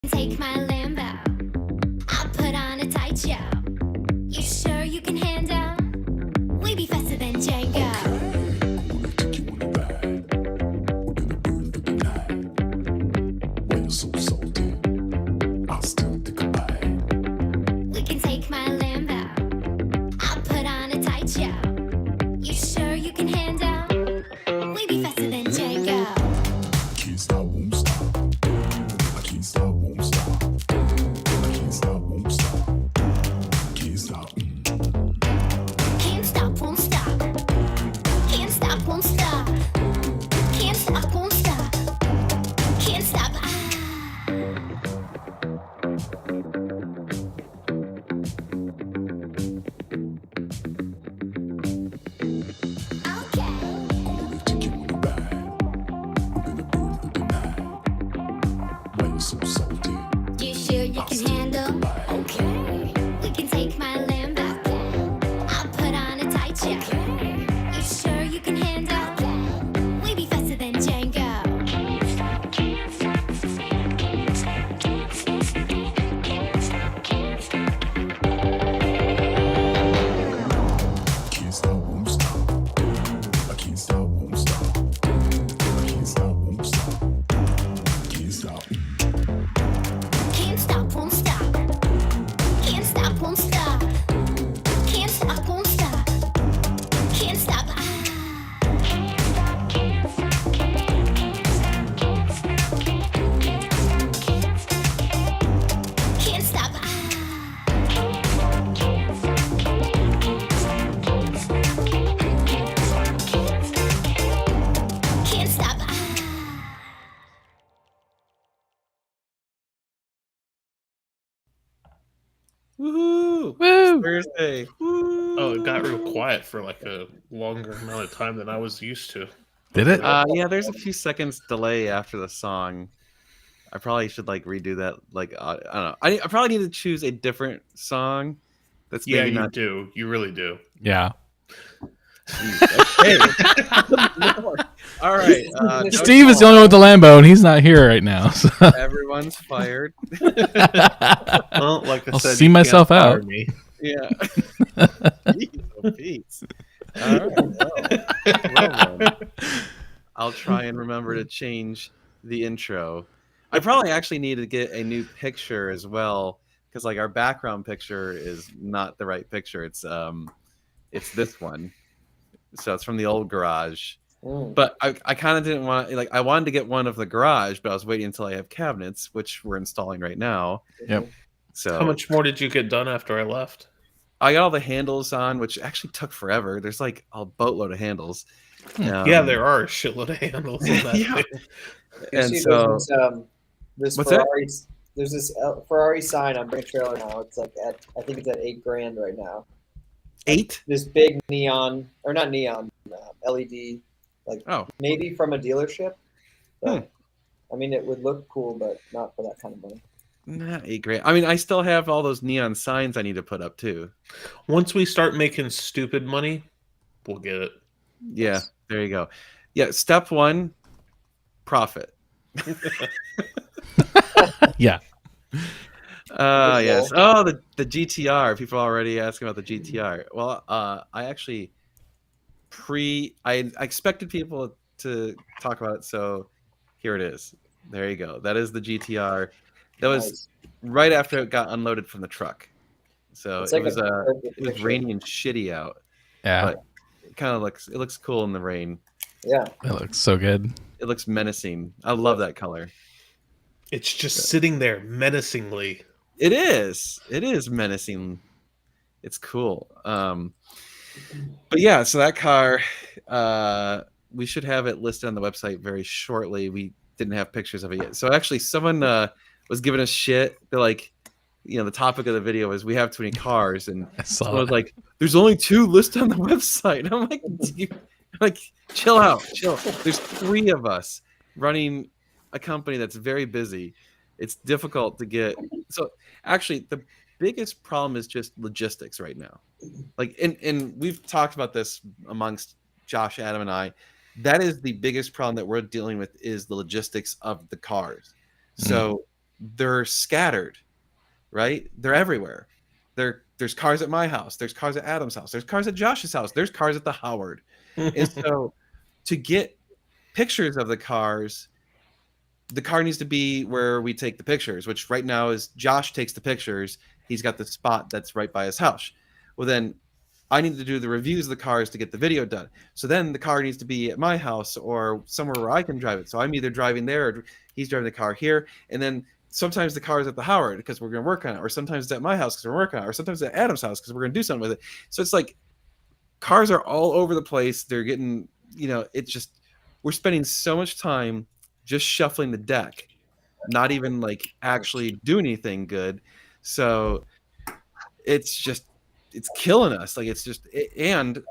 Take my Lambo. I'll put on a tight show. You sure you can handle? We be faster than Django. Take you on a ride. We're gonna burn through the night. When you're so salty, I'll still think about it. We can take my Lambo. I'll put on a tight show. You sure you can handle? We be faster than Django. Can't stop, won't stop. I can't stop, won't stop. I can't stop, won't stop. Can't stop. Can't stop, won't stop. Can't stop, won't stop. Can't stop, won't stop. Can't stop. Okay. Gonna take you on a ride. We're gonna burn through the night. When you're so salty, You sure you can handle? Okay. We can take my Lambo. I'll put on a tight show. You sure you can handle? We be faster than Django. can't stop, won't stop. I can't stop, won't stop. I can't stop, won't stop. Can't stop. Can't stop, won't stop. Can't stop, won't stop. Can't stop, won't stop. Can't stop. Can't stop. Can't stop. Woohoo! Woo! Thursday. Woo! Oh, it got real quiet for like a longer amount of time than I was used to. Did it? Yeah, there's a few seconds delay after the song. I probably should like redo that. Like I don't know. I probably need to choose a different song. That's Yeah, maybe you not. do. You really do. Yeah. Hey. All right. No Steve is the only one with the Lambo, and he's not here right now. So. Everyone's fired. Well, like I I'll said, see you can't myself fire out. Me. Yeah. Jeez, oh, Pete. All right. Well, then. I'll try and remember to change the intro. I probably actually need to get a new picture as well, because like our background picture is not the right picture. It's this one. So it's from the old garage. But I kind of didn't want I wanted to get one of the garage, but I was waiting until I have cabinets, which we're installing right now. Yep. So How much more did you get done after I left? I got all the handles on, which actually took forever. There's like a boatload of handles. Yeah, there are a shitload of handles on that Yeah. thing. And See, so this What's that? Ferrari, there's this Ferrari sign on Big Trailer now. It's like I think it's at $8,000 right now. 8. This big neon, or not neon, LED, like Oh, maybe from a dealership. But, I mean, it would look cool, but not for that kind of money. not 8 grand. I mean, I still have all those neon signs I need to put up too. Once we start making stupid money, we'll get it. Yeah, there you go. Yeah, step 1, profit. Yeah. Yes. Oh, the GTR. People are already asking about the GTR. Well, I actually I expected people to talk about it, so here it is. There you go. That is the GTR. That was Nice. right after it got unloaded from the truck. So It's it like was a perfect it was picture. rainy and shitty out. Yeah. But it looks cool in the rain. Yeah. That looks so good. It looks menacing. I love that color. It's just sitting there menacingly. It is. It is menacing. It's cool. But yeah, so that car, we should have it listed on the website very shortly. We didn't have pictures of it yet. So actually, someone was giving us shit. They're like, the topic of the video is we have too many cars, and I saw someone was it. like, "There's only 2 listed on the website." I'm like, chill out, chill. There's 3 of us running a company that's very busy. It's difficult to get. So actually, the biggest problem is just logistics right now. Like, and we've talked about this amongst Josh, Adam, and I. That is the biggest problem that we're dealing with is the logistics of the cars. So they're scattered, right? They're everywhere. There's cars at my house. There's cars at Adam's house. There's cars at Josh's house. There's cars at the Howard. And so to get pictures of the car needs to be where we take the pictures, which right now is Josh takes the pictures. He's got the spot that's right by his house. Well, then I need to do the reviews of the cars to get the video done. So then the car needs to be at my house or somewhere where I can drive it. So I'm either driving there or he's driving the car here. And then sometimes the car is at the Howard because we're going to work on it. Or sometimes it's at my house because we're working on it. Or sometimes it's at Adam's house because we're going to do something with it. So it's like cars are all over the place. They're getting, it's just, we're spending so much time just shuffling the deck, not even like actually doing anything good. So it's killing us. Like and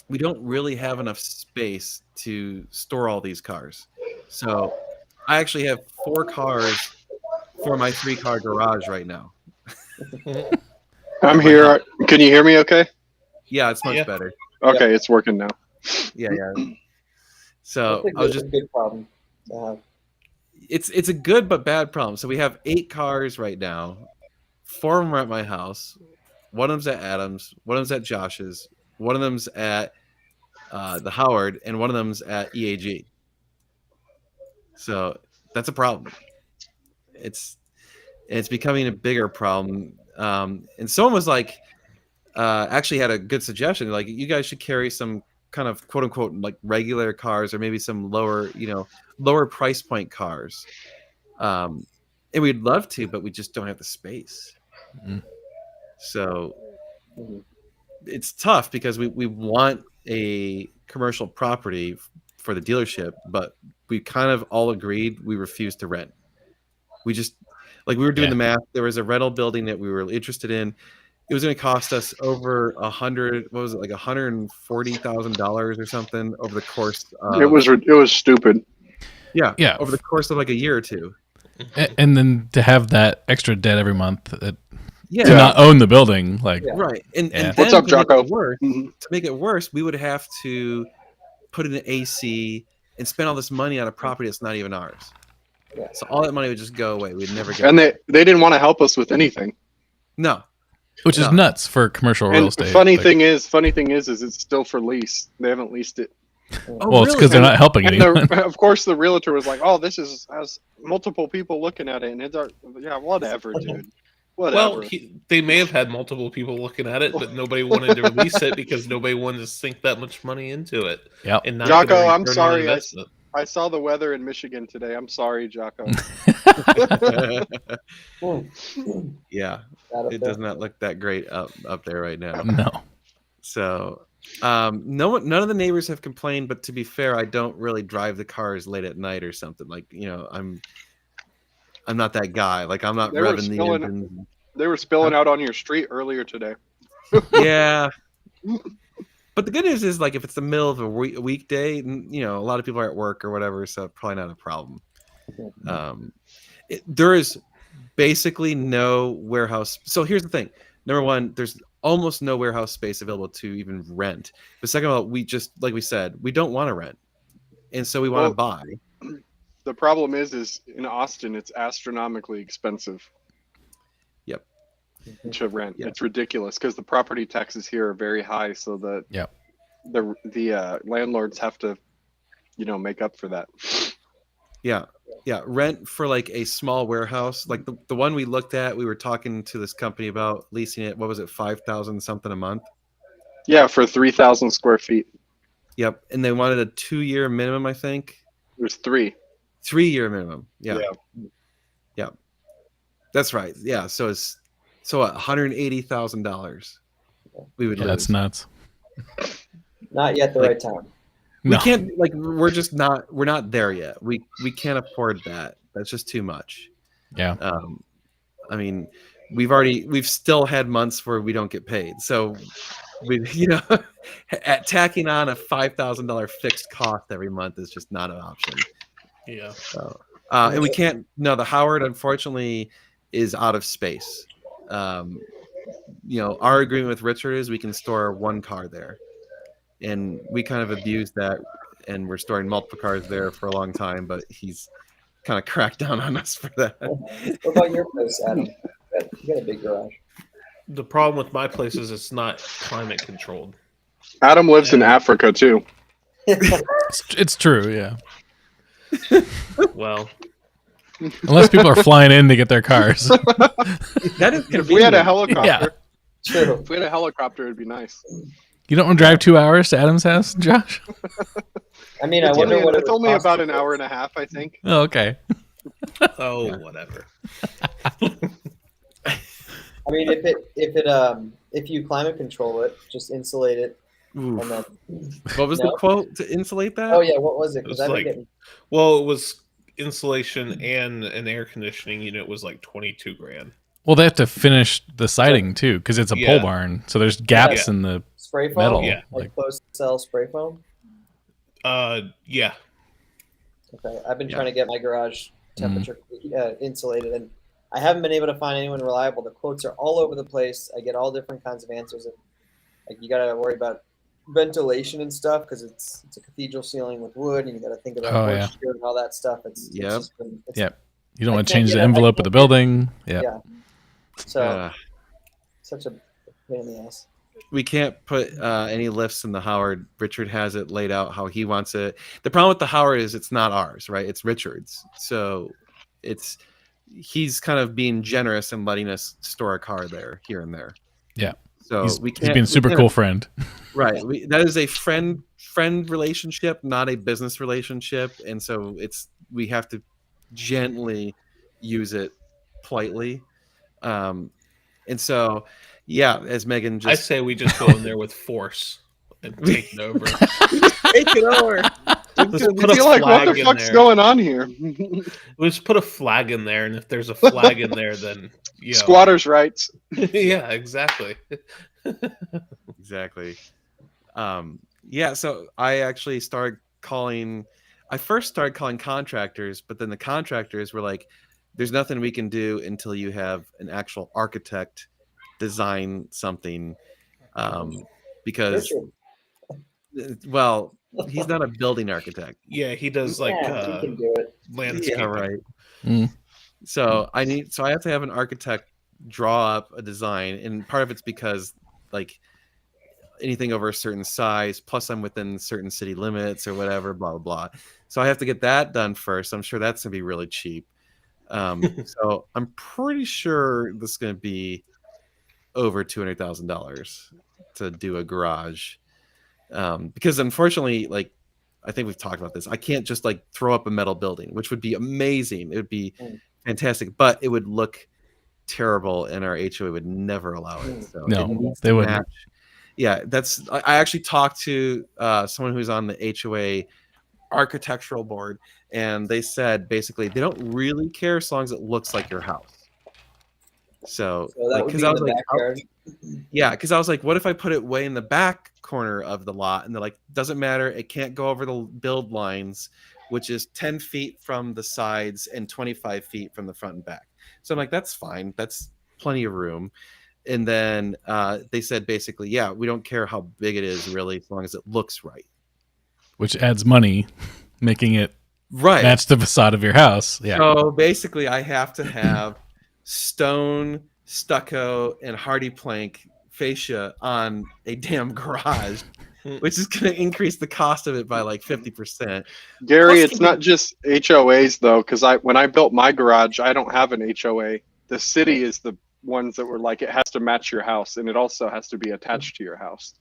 we don't really have enough space to store all these cars. So I actually have 4 cars for my 3-car garage right now. I'm here. Can you hear me okay? Yeah, it's much better. Okay, it's working now. Yeah. So That's I was just a good problem to have. it's a good but bad problem. So we have 8 cars right now. 4 of them are at my house. One of them's at Adam's. One of them's at Josh's. One of them's at the Howard, and one of them's at EAG. So that's a problem. It's becoming a bigger problem. And someone was like, actually had a good suggestion. Like, you guys should carry some kind of quote unquote like regular cars, or maybe some lower price point cars. And we'd love to, but we just don't have the space. Mm. So it's tough because we want a commercial property for the dealership, but we kind of all agreed we refuse to rent. We just, like, we were doing the math. There was a rental building that we were interested in. It was going to cost us over $140,000 or something over the course of, It was stupid. yeah, Yeah. over the course of like a year or two. And then to have that extra debt every month, to Yeah, not own the building, like right. And Yeah. then What's up, to make Jocko? it worse- Mhm. to make it worse, we would have to put in an AC and spend all this money on a property that's not even ours. Yeah. So all that money would just go away. We'd never get And they didn't want to help us with anything. no. which is No. nuts for commercial real And estate. funny Like, thing is it's still for lease. They haven't leased it. Oh, well, it's because they're not helping And anyone. of course, the realtor was like, "Oh, this has multiple people looking at it," and it's whatever, dude. Whatever. Well, they may have had multiple people looking at it, but nobody wanted to release it because nobody wanted to sink that much money into it. Yep. And not Jocko, get a I'm return on sorry, investment. I saw the weather in Michigan today. I'm sorry, Jocko. Yeah, That up it there. does not look that great up there right now. No. So none of the neighbors have complained, but to be fair, I don't really drive the cars late at night or something. Like, I'm not that guy. Like, I'm not They were revving the spilling- engine. They were spilling out on your street earlier today. Yeah. But the good news is, like, if it's the middle of a weekday, a lot of people are at work or whatever, so probably not a problem. There is basically no warehouse. So here's the thing. Number one, there's almost no warehouse space available to even rent. But second of all, we just, like we said, we don't want to rent. And so we want to buy. The problem is in Austin, it's astronomically expensive. Yep. To rent. Yeah. It's ridiculous because the property taxes here are very high, so that Yep. the landlords have to, make up for that. Yeah. Yeah. Rent for like a small warehouse, like the one we looked at, we were talking to this company about leasing it. What was it? 5,000 something a month. Yeah, for 3,000 square feet. Yep. And they wanted a 2-year minimum, I think. There's 3. 3-year minimum. Yeah. Yeah. Yeah. That's right. Yeah. So it's what, $180,000 we would Yeah, lose. that's nuts. Not yet the Like- right time. We No. can't, like, we're not there yet. We can't afford that. That's just too much. Yeah. I mean, we've still had months where we don't get paid. So at tacking on a $5,000 fixed cost every month is just not an option. Yeah. So, and we can't. No, the Howard unfortunately is out of space. Our agreement with Richard is we can store 1 car there, and we kind of abused that, and we're storing multiple cars there for a long time. But he's kind of crack down on us for that. What about your place, Adam? You got a big garage. The problem with my place is it's not climate controlled. Adam lives in Africa too. It's true, yeah. Well, Unless people are flying in to get their cars. That is If we had a convenient. helicopter, Yeah. True. if we had a helicopter, it'd be nice. You don't want to drive 2 hours to Adam's house, Josh? I mean, I It's wonder only, what it it's would only cost about to- an hour and a half, I think. Oh, okay. oh, whatever. I mean, if you climate control it, just insulate it, Oof. and then. What was No. the quote to insulate that? Oh yeah, what was it? It was Because I've been like- getting. Well, it was insulation and an air conditioning unit was like 22 grand. Well, they have to finish the siding too, because it's a Yeah. pole barn. So there's gaps Yeah. in the. Spray foam? Metal, Yeah. Like closed cell spray foam? Yeah. Okay. I've been Yeah. trying to get my garage temperature insulated, and I haven't been able to find anyone reliable. The quotes are all over the place. I get all different kinds of answers. And, like, you got to worry about ventilation and stuff because it's a cathedral ceiling with wood, and you got to think about Oh, wood yeah. shear and all that stuff. It's Yep. just been, it's, Yep. You don't I want to can't change get the it- I envelope of can't the get it. building. Yeah. Yeah. So Uh, such a pain in the ass. we can't put any lifts in the Howard. Richard has it laid out how he wants it. The problem with the Howard is it's not ours, right? It's Richard's. So he's kind of being generous and letting us store a car there, here and there. Yeah. So He's we he's can't. being a we super can't- cool friend. Right. That is a friend relationship, not a business relationship, and so we have to gently use it politely. And so, yeah, as Megan I just say we just go in there with force and take it over. take it over. Let's I put a feel like, what flag the in fuck's there. going on here? Let's put a flag in there, and if there's a flag in there, then Squatters' rights. yeah, exactly. Exactly. Yeah, so I actually started calling. I first started calling contractors, but then the contractors were like, "There's nothing we can do until you have an actual architect design something," because, Richard, well, he's not a building architect. Yeah, he does like yeah, you can do it. landscaping. Yeah, right. Mm. So I have to have an architect draw up a design, and part of it's because like anything over a certain size, plus I'm within certain city limits or whatever, blah blah blah. So I have to get that done first. I'm sure that's gonna be really cheap. So I'm pretty sure this is gonna be over $200,000 to do a garage, because unfortunately, like I think we've talked about this, I can't just like throw up a metal building, which would be amazing. It would be fantastic, but it would look terrible, and our HOA would never allow it. So No, it needs they to wouldn't. match. Yeah, I actually talked to someone who's on the HOA architectural board, and they said basically they don't really care as long as it looks like your house. So, So that would because be I in was the like, backyard. yeah, because I was like, what if I put it way in the back corner of the lot? And they're like, doesn't matter. It can't go over the build lines, which is 10 feet from the sides and 25 feet from the front and back. So I'm like, that's fine. That's plenty of room. And then they said basically, yeah, we don't care how big it is really, as long as it looks right. Which adds money, making it Right. match the facade of your house. Yeah. So basically, I have to have stone, stucco, and hardy plank fascia on a damn garage, which is going to increase the cost of it by like 50%. Gary, Plus it's not just HOAs though, because when I built my garage, I don't have an HOA. The city is the ones that were like, it has to match your house, and it also has to be attached to your house.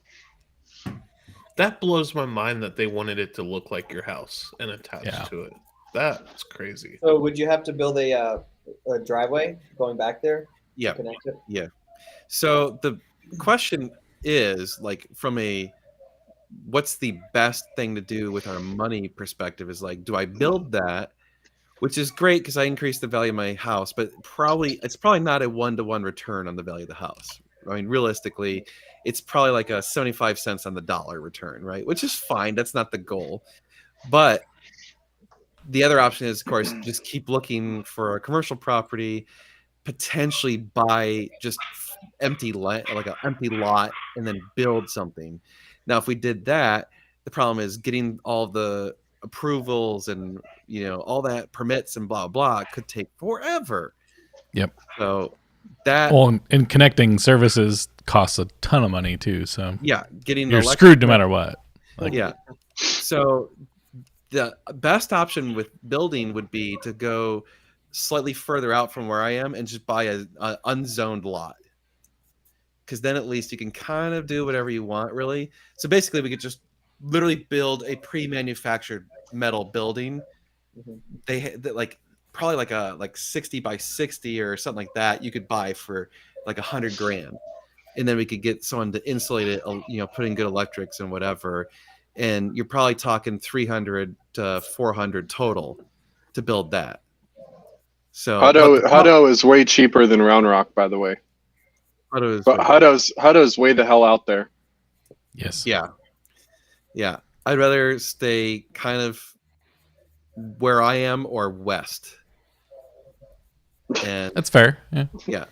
That blows my mind that they wanted it to look like your house and attached Yeah. to it. That's crazy. So would you have to build a driveway going back there? Yeah. To connect it? So the question is like from what's the best thing to do with our money perspective is like, do I build that, which is great because I increase the value of my house, but it's probably not a 1-to-1 return on the value of the house. I mean, realistically, it's probably like a 75 cents on the dollar return, right? Which is fine. That's not the goal. But the other option is, of course, just keep looking for a commercial property, potentially buy just like an empty lot and then build something. Now, if we did that, the problem is getting all the approvals and all that permits and blah blah could take forever. Yep. So that Well, and connecting services costs a ton of money too. So getting you're electric- screwed no matter what. Like, yeah. So the best option with building would be to go slightly further out from where I am and just buy a unzoned lot. Because then at least you can kind of do whatever you want, really. So basically, we could just literally build a pre-manufactured metal building. They like probably like a 60 by 60 or something like that. You could buy for like $100,000, and then we could get someone to insulate it. Put in good electrics and whatever. And you're probably talking 300 to 400 total to build that. So Hutto is way cheaper than Round Rock, by the way. But Hutto's way the hell out there. yes. Yeah. I'd rather stay kind of where I am or west. And That's fair. Yeah. yeah,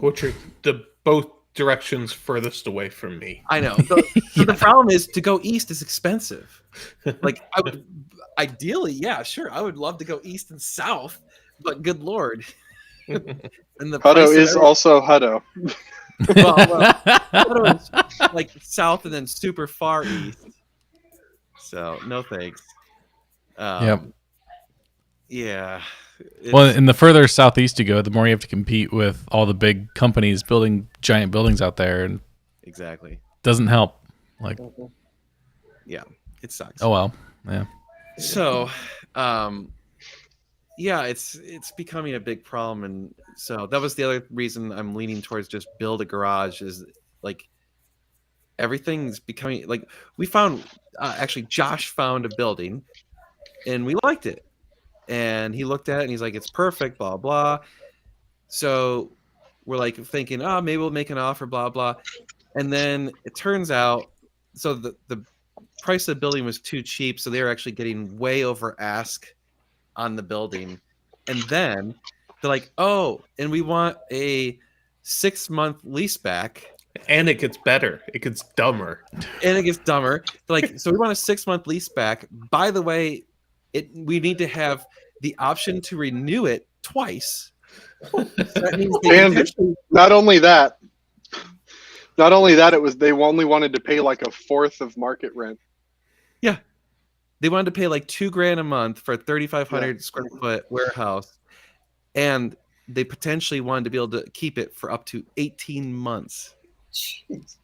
Which are the both directions furthest away from me. I know. So the problem is to go east is expensive. Like I would ideally, yeah, sure, I would love to go east and south, but good lord. And the price Hutto of is everything- also Hutto. Hutto is like south and then super far east. So no thanks. Yep. Yeah. Well, and the further southeast you go, the more you have to compete with all the big companies building giant buildings out there, and Exactly. doesn't help. Like, Yeah. It sucks. oh well. Yeah. So yeah, it's becoming a big problem, and so that was the other reason I'm leaning towards just build a garage. Is like everything's becoming like we found actually Josh found a building and we liked it, and he looked at it and he's like, it's perfect, blah blah. So we're like thinking, oh, maybe we'll make an offer, blah blah, and then it turns out so the price of the building was too cheap, so they were actually getting way over ask on the building. And then they're like, oh, and we want a 6-month lease back. And it gets better. It gets dumber. And it gets dumber. They're like, so we want a 6-month lease back. By the way, we need to have the option to renew it twice. So that means they And potentially- not only that, it was they only wanted to pay like a fourth of market rent. they wanted to pay like $2,000 a month for a 3,500 square foot warehouse, and they potentially wanted to be able to keep it for up to 18 months. Jeez.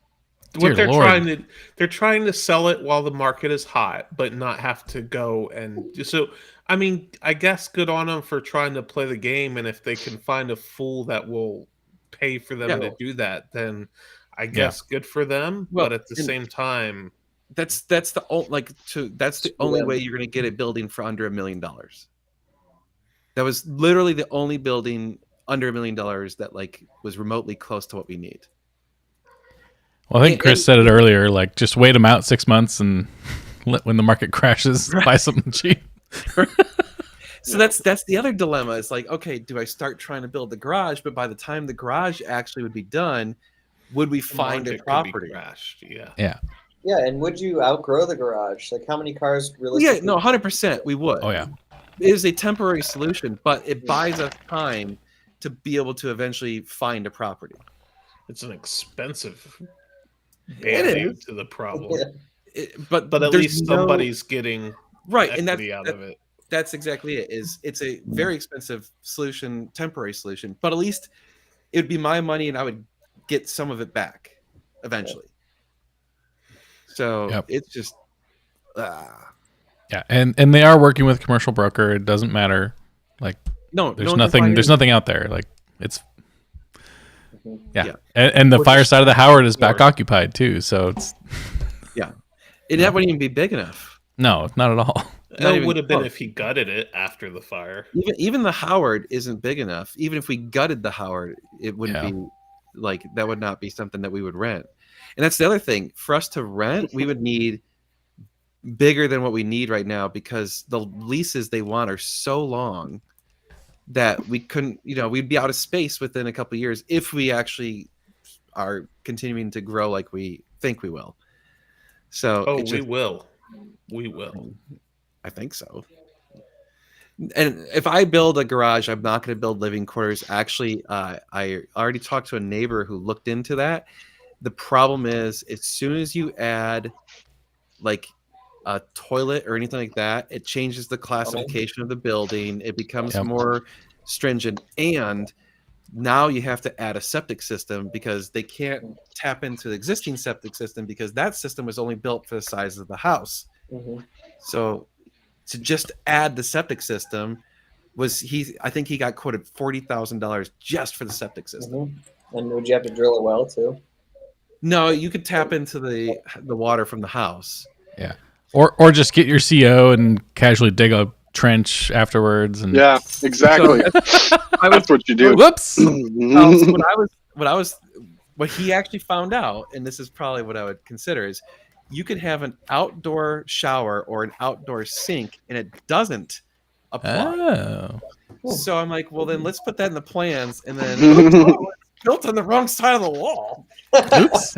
Dear What Lord. they're trying to sell it while the market is hot, but not have to go and so. I mean, I guess good on them for trying to play the game, and if they can find a fool that will pay for them Yeah. to do that, then I guess good for them. Well, but at the and- same time, That's the only way you're going to get a building for under $1 million. That was literally the only building under $1 million that like was remotely close to what we need. Well, I think Chris said it earlier. Like, just wait them out 6 months, and when the market crashes, buy something cheap. So that's the other dilemma. It's like, okay, do I start trying to build the garage? But by the time the garage actually would be done, would we the find a market could be property? crashed. Yeah. Yeah, and would you outgrow the garage? Like, how many cars realistically? Yeah, no, 100% we would. Oh yeah. It is a temporary solution, but it buys us time to be able to eventually find a property. It's an expensive It band-aid is. to the problem. Yeah. But But at there's least no- somebody's getting right, and equity out of it. that's exactly it. It's a very expensive solution, temporary solution, but at least it would be my money, and I would get some of it back eventually. So Yep. it's just Yeah, and they are working with a commercial broker. It doesn't matter. Like, no. there's no one can nothing. find There's it. nothing out there. Like, it's yeah. Yeah. And the Or fire just side of the Howard is back yours. occupied too. So it's That wouldn't even be big enough. no, not at all. Not It even would have been close. if he gutted it after the fire. Even the Howard isn't big enough. Even if we gutted the Howard, it wouldn't Yeah. be like that. Would not be something that we would rent. And that's the other thing. For us to rent, we would need bigger than what we need right now because the leases they want are so long that we couldn't. We'd be out of space within a couple of years if we actually are continuing to grow like we think we will. So Oh, it's we just- will. We will. I think so. And if I build a garage, I'm not going to build living quarters. Actually, I already talked to a neighbor who looked into that. The problem is, as soon as you add like a toilet or anything like that, it changes the classification of the building. It becomes Yep. more stringent, and now you have to add a septic system because they can't tap into the existing septic system because that system was only built for the size of the house. Mhm. So to just add the septic system I think he got quoted $40,000 just for the septic system. Mhm. And would you have to drill a well too? No, you could tap into the water from the house. Yeah. Or just get your CO and casually dig a trench afterwards. And Yeah, exactly. That's what you do. Whoops. So what he actually found out, and this is probably what I would consider, is you could have an outdoor shower or an outdoor sink, and it doesn't apply. Oh. So I'm like, well, then let's put that in the plans, and then oops, oh, it's built on the wrong side of the wall. Oops.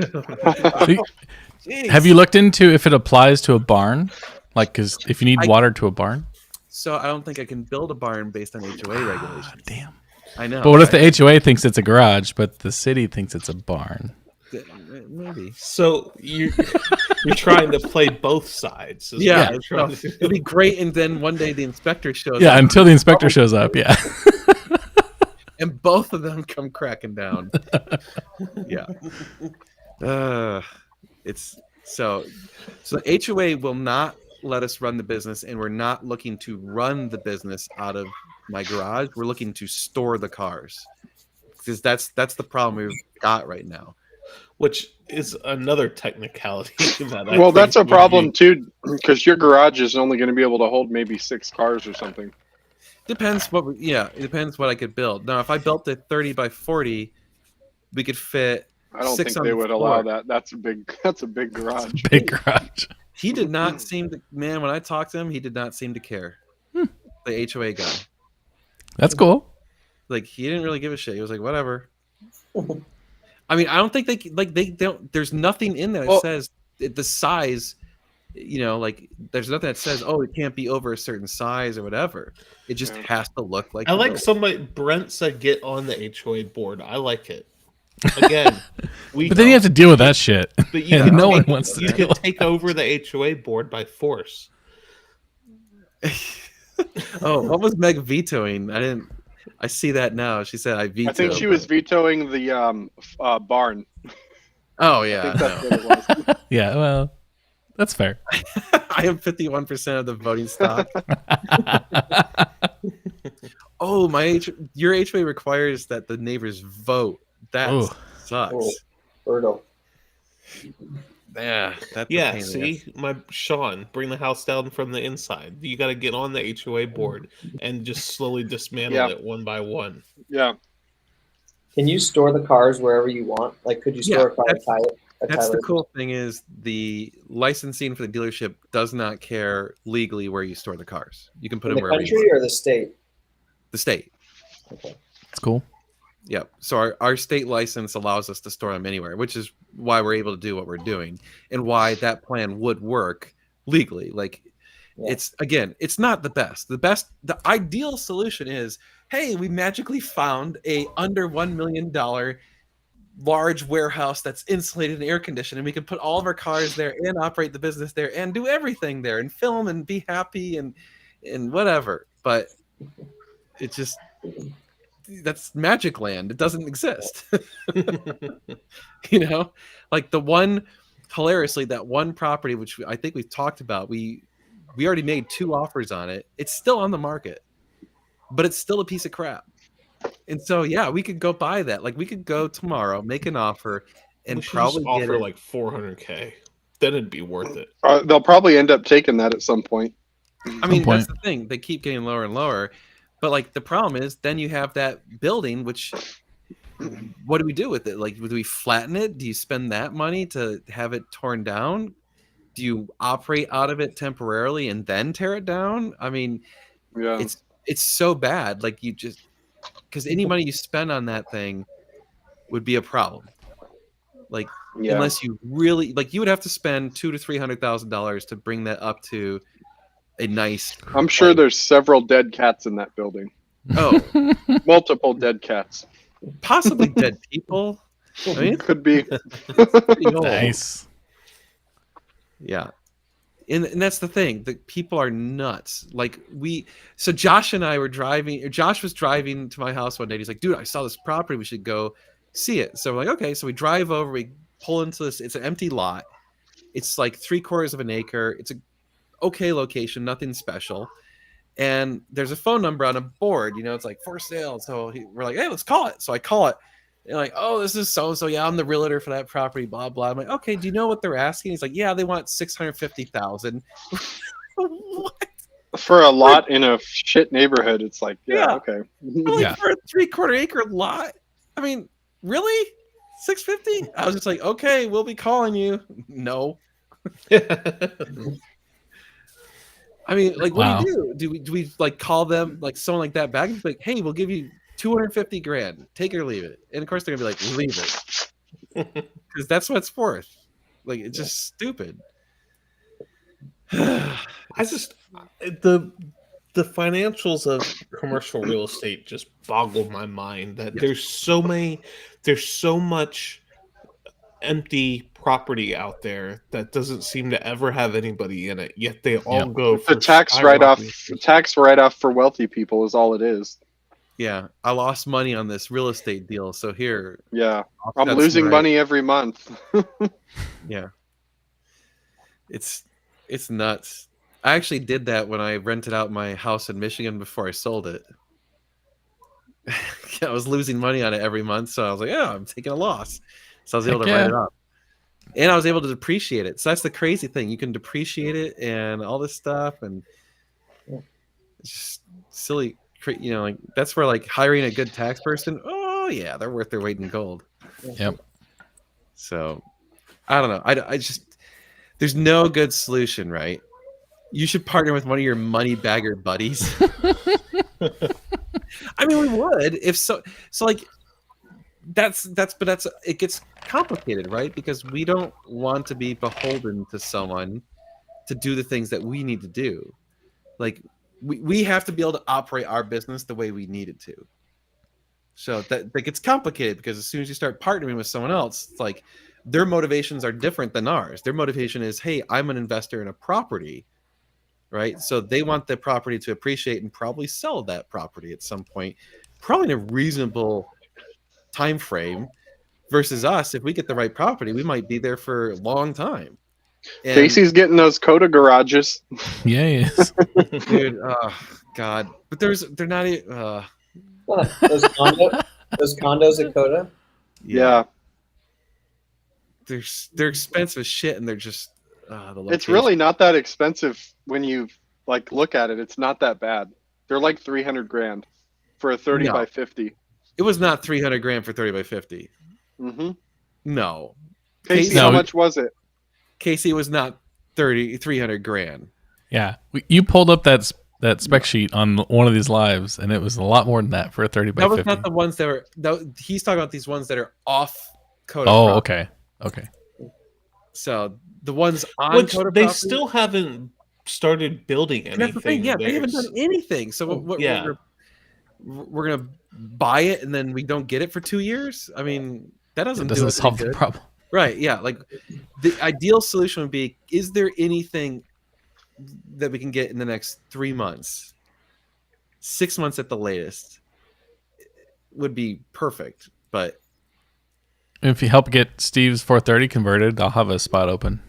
Jeez. Have you looked into if it applies to a barn? Like, because if you need water to a barn? So I don't think I can build a barn based on HOA regulations. Damn. I know. But what if right? the HOA thinks it's a garage, but the city thinks it's a barn? Maybe. So you're trying to play both sides. is Yeah, what you're trying to do. it'd be great, and then one day the inspector shows Yeah, up, until the inspector shows up. Yeah. and both of them come cracking down. Yeah. It's so the HOA will not let us run the business, and we're not looking to run the business out of my garage. We're looking to store the cars because that's the problem we've got right now. Which is another technicality. That I Well, think that's a would problem be- too, because your garage is only going to be able to hold maybe 6 cars or something. Depends it depends what I could build. Now, if I built a 30 by 40, we could fit I don't 6 think on they the would allow floor. that. That's a big garage. Big garage. He did not seem to, man, when I talked to him, he did not seem to care. The HOA guy. That's cool. Like, he didn't really give a shit. He was like, whatever. I mean, I don't think they don't, there's nothing in there that Well- says the size, like, there's nothing that says, oh, it can't be over a certain size or whatever. It just Yeah. has to look like I the like building. somebody. Brent said, "Get on the HOA board." I like it. Again, But then you have to deal with that shit. But you and can no one take- wants to You deal can take over the HOA board by force. Oh, what was Meg vetoing? I see that now. She said I vetoed. I think she was vetoing the barn. Oh I yeah, think that's no. what it was. Yeah, well, that's fair. I am 51% of the voting stock. Oh, your HOA requires that the neighbors vote. That Ooh. sucks. Oh, Brutal. Yeah, that's a Yeah, pain in the ass. see, my Sean, bring the house down from the inside. You got to get on the HOA board and just slowly dismantle Yeah. it one by one. Yeah. Can you store the cars wherever you want? Like, could you Yeah, store a car that's- a That's the Tyler? cool thing is the licensing for the dealership does not care legally where you store the cars. You can put In them the wherever you country want. or the state? The state. Okay. It's cool. Yep. So our state license allows us to store them anywhere, which is why we're able to do what we're doing and why that plan would work legally. Like Yeah. it's not the best. The ideal solution is, hey, we magically found a under $1 million large warehouse that's insulated and air conditioned, and we can put all of our cars there and operate the business there and do everything there and film and be happy and whatever. But it just that's magic land. It doesn't exist. Like hilariously, that one property which I think we've talked about, we already made 2 offers on it. It's still on the market, but it's still a piece of crap. And so yeah, we could go buy that. Like we could go tomorrow, make an offer, and We should probably just get offer it. like $400K. Then it'd be worth it. They'll probably end up taking that at some point. I mean, point. that's the thing. They keep getting lower and lower. But like the problem is then you have that building, which what do we do with it? Like, do we flatten it? Do you spend that money to have it torn down? Do you operate out of it temporarily and then tear it down? I mean, Yeah. it's so bad. Like you just because any money you spend on that thing would be a problem. Like Yeah. unless you really like, you would have to spend $200,000 to $300,000 to bring that up to a nice. I'm sure like- there's several dead cats in that building. Oh, Multiple dead cats. possibly dead people. I mean, Could be. it's pretty old. Nice. Yeah. And that's the thing. The people are nuts. Like so Josh and I were driving, or Josh was driving to my house one day. He's like, dude, I saw this property. We should go see it. So we're like, okay. So we drive over, we pull into this. It's an empty lot. It's like 3/4 of an acre. It's a okay location, nothing special. And there's a phone number on a board, it's like for sale. So we're like, hey, let's call it. So I call it. And like, oh, this is so-and-so. Yeah, I'm the realtor for that property, blah, blah. I'm like, okay, do you know what they're asking? He's like, yeah, they want $650,000. What? For a lot in a shit neighborhood, it's like, Yeah. okay. Like, Yeah. for a 3/4 acre lot? I mean, really? 650? I was just like, okay, we'll be calling you. No. I mean, like, what Wow. do you do? Do we like call them, like someone like that back and be like, hey, we'll give you 250 grand, take it or leave it? And of course they're gonna be like, leave it, because that's what it's worth. Like, it's just stupid. I just the financials of commercial real estate just boggle my mind that there's so much empty property out there that doesn't seem to ever have anybody in it, yet they all go The for tax write-off, skyrocketing. for wealthy people is all it is. Yeah, I lost money on this real estate deal, so here Yeah, I'm that's losing right. money every month. Yeah, it's nuts. I actually did that when I rented out my house in Michigan before I sold it. I was losing money on it every month, so I was like, yeah, I'm taking a loss. So I was able Heck to write yeah. it up. And I was able to depreciate it. So that's the crazy thing. You can depreciate it and all this stuff, and it's just silly. Like, that's where, like, hiring a good tax person, oh yeah, they're worth their weight in gold. Yep. So I don't know. I just, there's no good solution, right? You should partner with one of your money bagger buddies. I mean, we would if so. So like, that's it gets complicated, right? Because we don't want to be beholden to someone to do the things that we need to do. Like, we have to be able to operate our business the way we need it to. So that gets complicated, because as soon as you start partnering with someone else, it's like their motivations are different than ours. Their motivation is, hey, I'm an investor in a property, right? So they want the property to appreciate and probably sell that property at some point, probably in a reasonable time frame. Versus us, if we get the right property, we might be there for a long time. And, Casey's getting those Coda garages. Yeah, he is. dude, oh god, but they're not. Those condos at Coda. Yeah, they're expensive as shit, and they're just the it's location. really not that expensive when you like look at it. It's not that bad. They're like 300 grand for a 30 No. by 50. It was not 300 grand for 30 by 50. Mm-hmm. No, Casey, No, how it- much was it? Casey, was not 300 grand. Yeah. You pulled up that spec sheet on one of these lives, and it was a lot more than that for a 30 by That was 50. not the ones that were. He's talking about these ones that are off Coda. Oh, property. okay. So the ones on Which Coda they property- still haven't started building And that's the thing. anything. Yeah, they haven't There's- done anything. So yeah. we're gonna buy it, and then we don't get it for 2 years. I mean, that It doesn't doesn't do us any solve the good. problem. Right? Yeah. Like, the ideal solution would be: is there anything that we can get in the next 3 months, 6 months at the latest? Would be perfect. But If you help get Steve's 430 converted, I'll have a spot open.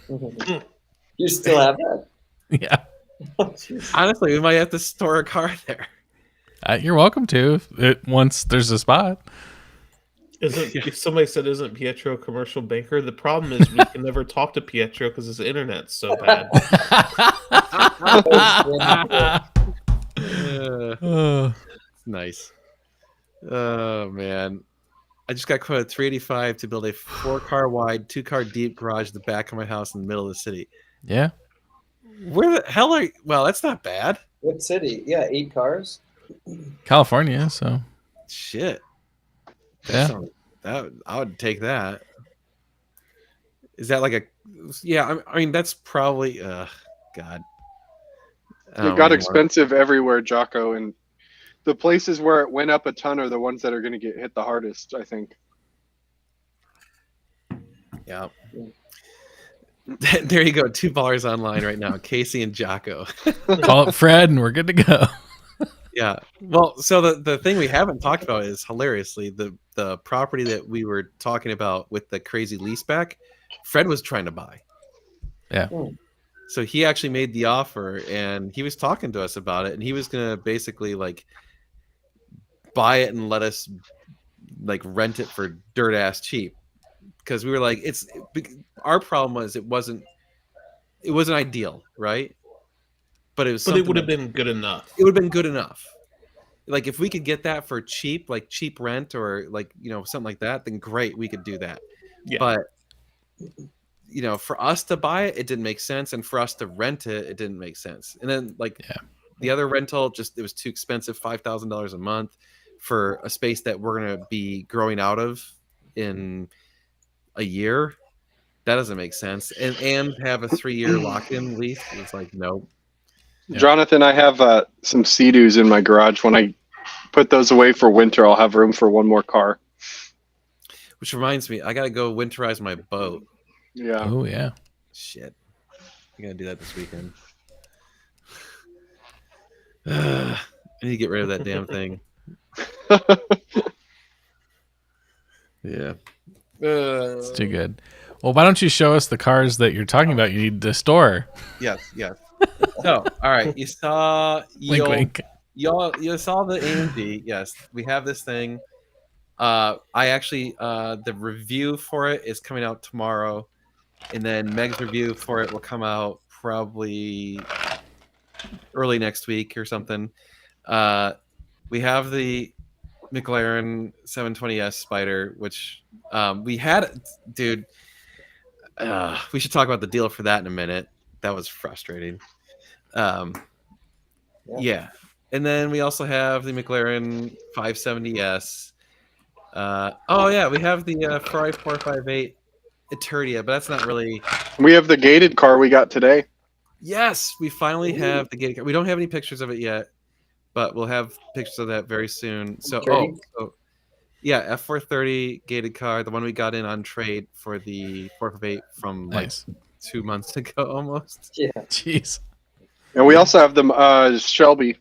You still have that? Yeah. honestly, we might have to store a car there. You're welcome to once there's a spot. If somebody said, "Isn't Pietro a commercial banker?" The problem is we can never talk to Pietro because his internet's so bad. Nice. Oh man, I just got quoted $385 to build a 4-car wide, 2-car deep garage at the back of my house in the middle of the city. Yeah. Where the hell are you? Well, that's not bad. What city? Yeah, 8 cars. California, so Shit. Yeah. That I would take that. Is that like a? Yeah, I mean that's probably. God. It got expensive everywhere, Jocko, and the places where it went up a ton are the ones that are going to get hit the hardest, I think. Yeah. There you go. $2 online right now. Casey and Jocko. Call it Fred, and we're good to go. Yeah. Well, so the thing we haven't talked about is hilariously the property that we were talking about with the crazy leaseback. Fred was trying to buy. Yeah. So he actually made the offer, and he was talking to us about it, and he was gonna basically like buy it and let us like rent it for dirt ass cheap, because we were like, our problem was it wasn't ideal, right? But it was. But it would have been good enough. It would have been good enough. Like if we could get that for cheap, like cheap rent or like something like that, then great, we could do that. Yeah. But for us to buy it, it didn't make sense, and for us to rent it, it didn't make sense. And then the other rental, it was too expensive, $5,000 a month for a space that we're gonna be growing out of in a year. That doesn't make sense. And have a 3-year lock-in lease. It's like no. Yeah. Jonathan, I have some Sea-Doos in my garage. When I put those away for winter, I'll have room for one more car. Which reminds me, I gotta go winterize my boat. Yeah. Oh yeah. Shit. I gotta do that this weekend. I need to get rid of that damn thing. Yeah. It's too good. Well, why don't you show us the cars that you're talking about? You need to store. Yes. So, all right. You saw Wink, wink. you saw the AMG. Yes, we have this thing. I actually the review for it is coming out tomorrow, and then Meg's review for it will come out probably early next week or something. We have the McLaren 720S Spider, which we had, dude. We should talk about the deal for that in a minute. That was frustrating. Yeah. And then we also have the McLaren 570S. We have the Ferrari 458 Eternia, but that's not really. We have the gated car we got today. Yes, we finally have the gated car. We don't have any pictures of it yet, but we'll have pictures of that very soon. So, F430 gated car, the one we got in on trade for the 458 from Nice. like 2 months ago almost. Yeah. Jeez. And we also have the Shelby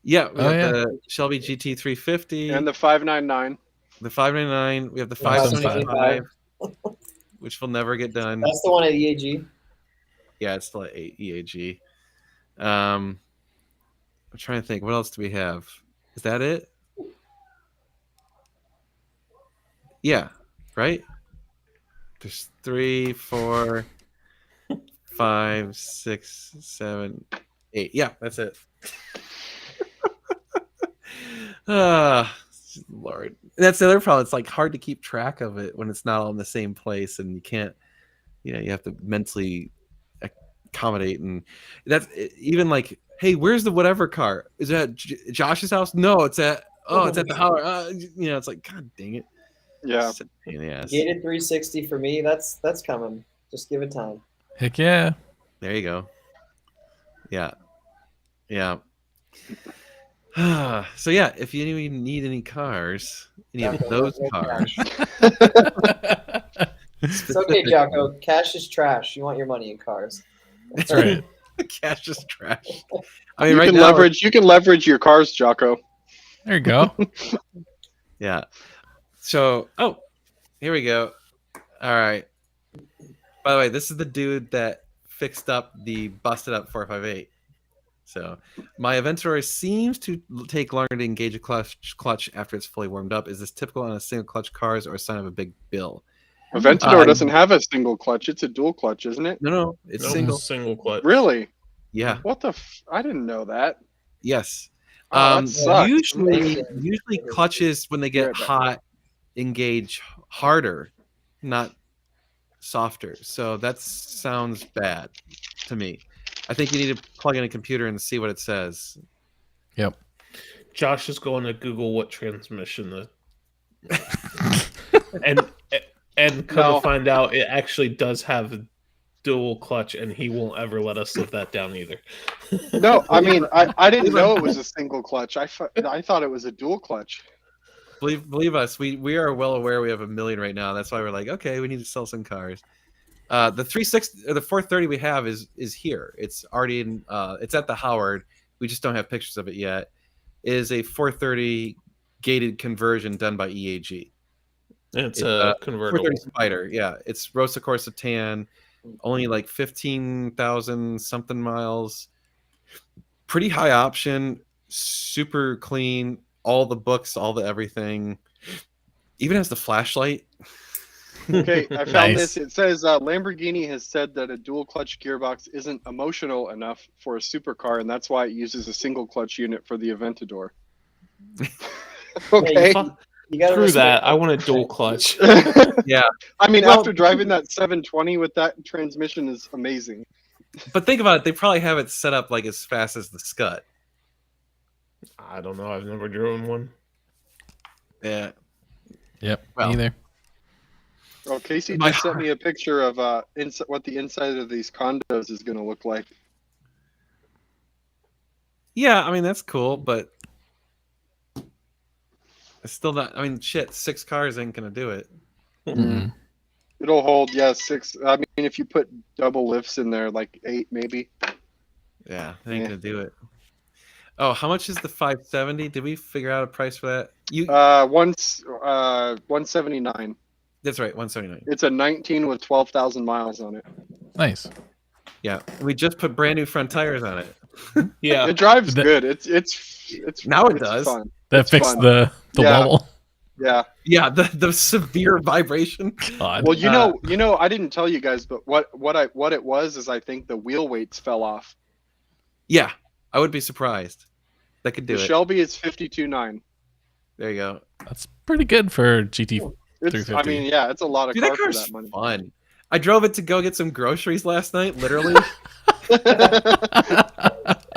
Yeah, we Oh, have yeah. the Shelby GT350 and the 599. the 599. We have the 575. 575, which will never get done. That's the one at EAG. Yeah, it's still at EAG. I'm trying to think. What else do we have? Is that it? Yeah, right? There's 3, 4, 5, 6, 7, 8. Yeah, that's it. Lord. That's the other problem. It's like hard to keep track of it when it's not all in the same place, and you can't, you have to mentally accommodate. And that's even like, hey, where's the whatever car? Is it at Josh's house? No, it's at the house. It's like, God dang it. Yeah. It's a pain in the ass. Gated 360 for me. That's coming. Just give it time. Heck yeah. There you go. Yeah. So yeah, if you even need any cars, any of those cars, It's okay, Jocko. Cash is trash. You want your money in cars. That's right. cash is trash. I mean, You right can now, leverage your cars, Jocko. There you go. yeah. So, here we go. All right. By the way, this is the dude that fixed up the busted up 458. So, my Aventador seems to take longer to engage a clutch after it's fully warmed up. Is this typical on a single clutch cars or a sign of a big bill? Aventador doesn't have a single clutch. It's a dual clutch, isn't it? No, it's Nope, single. clutch. Really? Yeah. What the? I didn't know that. Yes. Oh, that sucks. Usually clutches when they get Yeah, hot engage harder, not softer. So that sounds bad to me. I think you need to plug in a computer and see what it says. Yep. Josh is going to Google what transmission and come No. to find out it actually does have dual clutch, and he won't ever let us live that down either. No, I mean, I didn't know it was a single clutch. I thought it was a dual clutch. Believe us, we are well aware we have 1 million right now. That's why we're like, okay, we need to sell some cars. The 360 or the 430 we have is here. It's already in. It's at the Howard. We just don't have pictures of it yet. It is a 430 gated conversion done by EAG. It's a convertible. 430 Spider. Yeah, it's Rosa Corsa tan. Only like 15,000 something miles. Pretty high option. Super clean. All the books, all the everything. Even has the flashlight. Okay, I found Nice. this. It says Lamborghini has said that a dual clutch gearbox isn't emotional enough for a supercar, and that's why it uses a single clutch unit for the Aventador. Okay. You gotta Through respect that, I want a dual clutch. Yeah. I mean, Well- after driving that 720 with that transmission is amazing. But think about it. They probably have it set up like as fast as the Scud. I don't know. I've never driven one. Yeah. Yep. Well. Me either. Oh, Casey My just sent me a picture of what the inside of these condos is going to look like. Yeah, I mean that's cool, but it's still not. I mean, shit, 6 cars ain't gonna do it. Mm. It'll hold, 6. I mean, if you put double lifts in there, like 8 maybe. Yeah, they ain't Yeah. gonna do it. Oh, how much is the 570? Did we figure out a price for that? You 179. that's right, 179. It's a 19 with 12,000 miles on it. Nice. Yeah, we just put brand new front tires on it. Yeah. It drives That- good. It's Now it it's does. Fun. That It's fixed fun. the Yeah. wobble. Yeah. Yeah, the severe vibration. God. Well, you know, I didn't tell you guys, but what it was is I think the wheel weights fell off. Yeah, I would be surprised. That could do The it. Shelby is 52.9. There you go. That's pretty good for GT. It's, 350. I mean, yeah, it's a lot of Dude, car that for car's that money. fun. I drove it to go get some groceries last night, literally.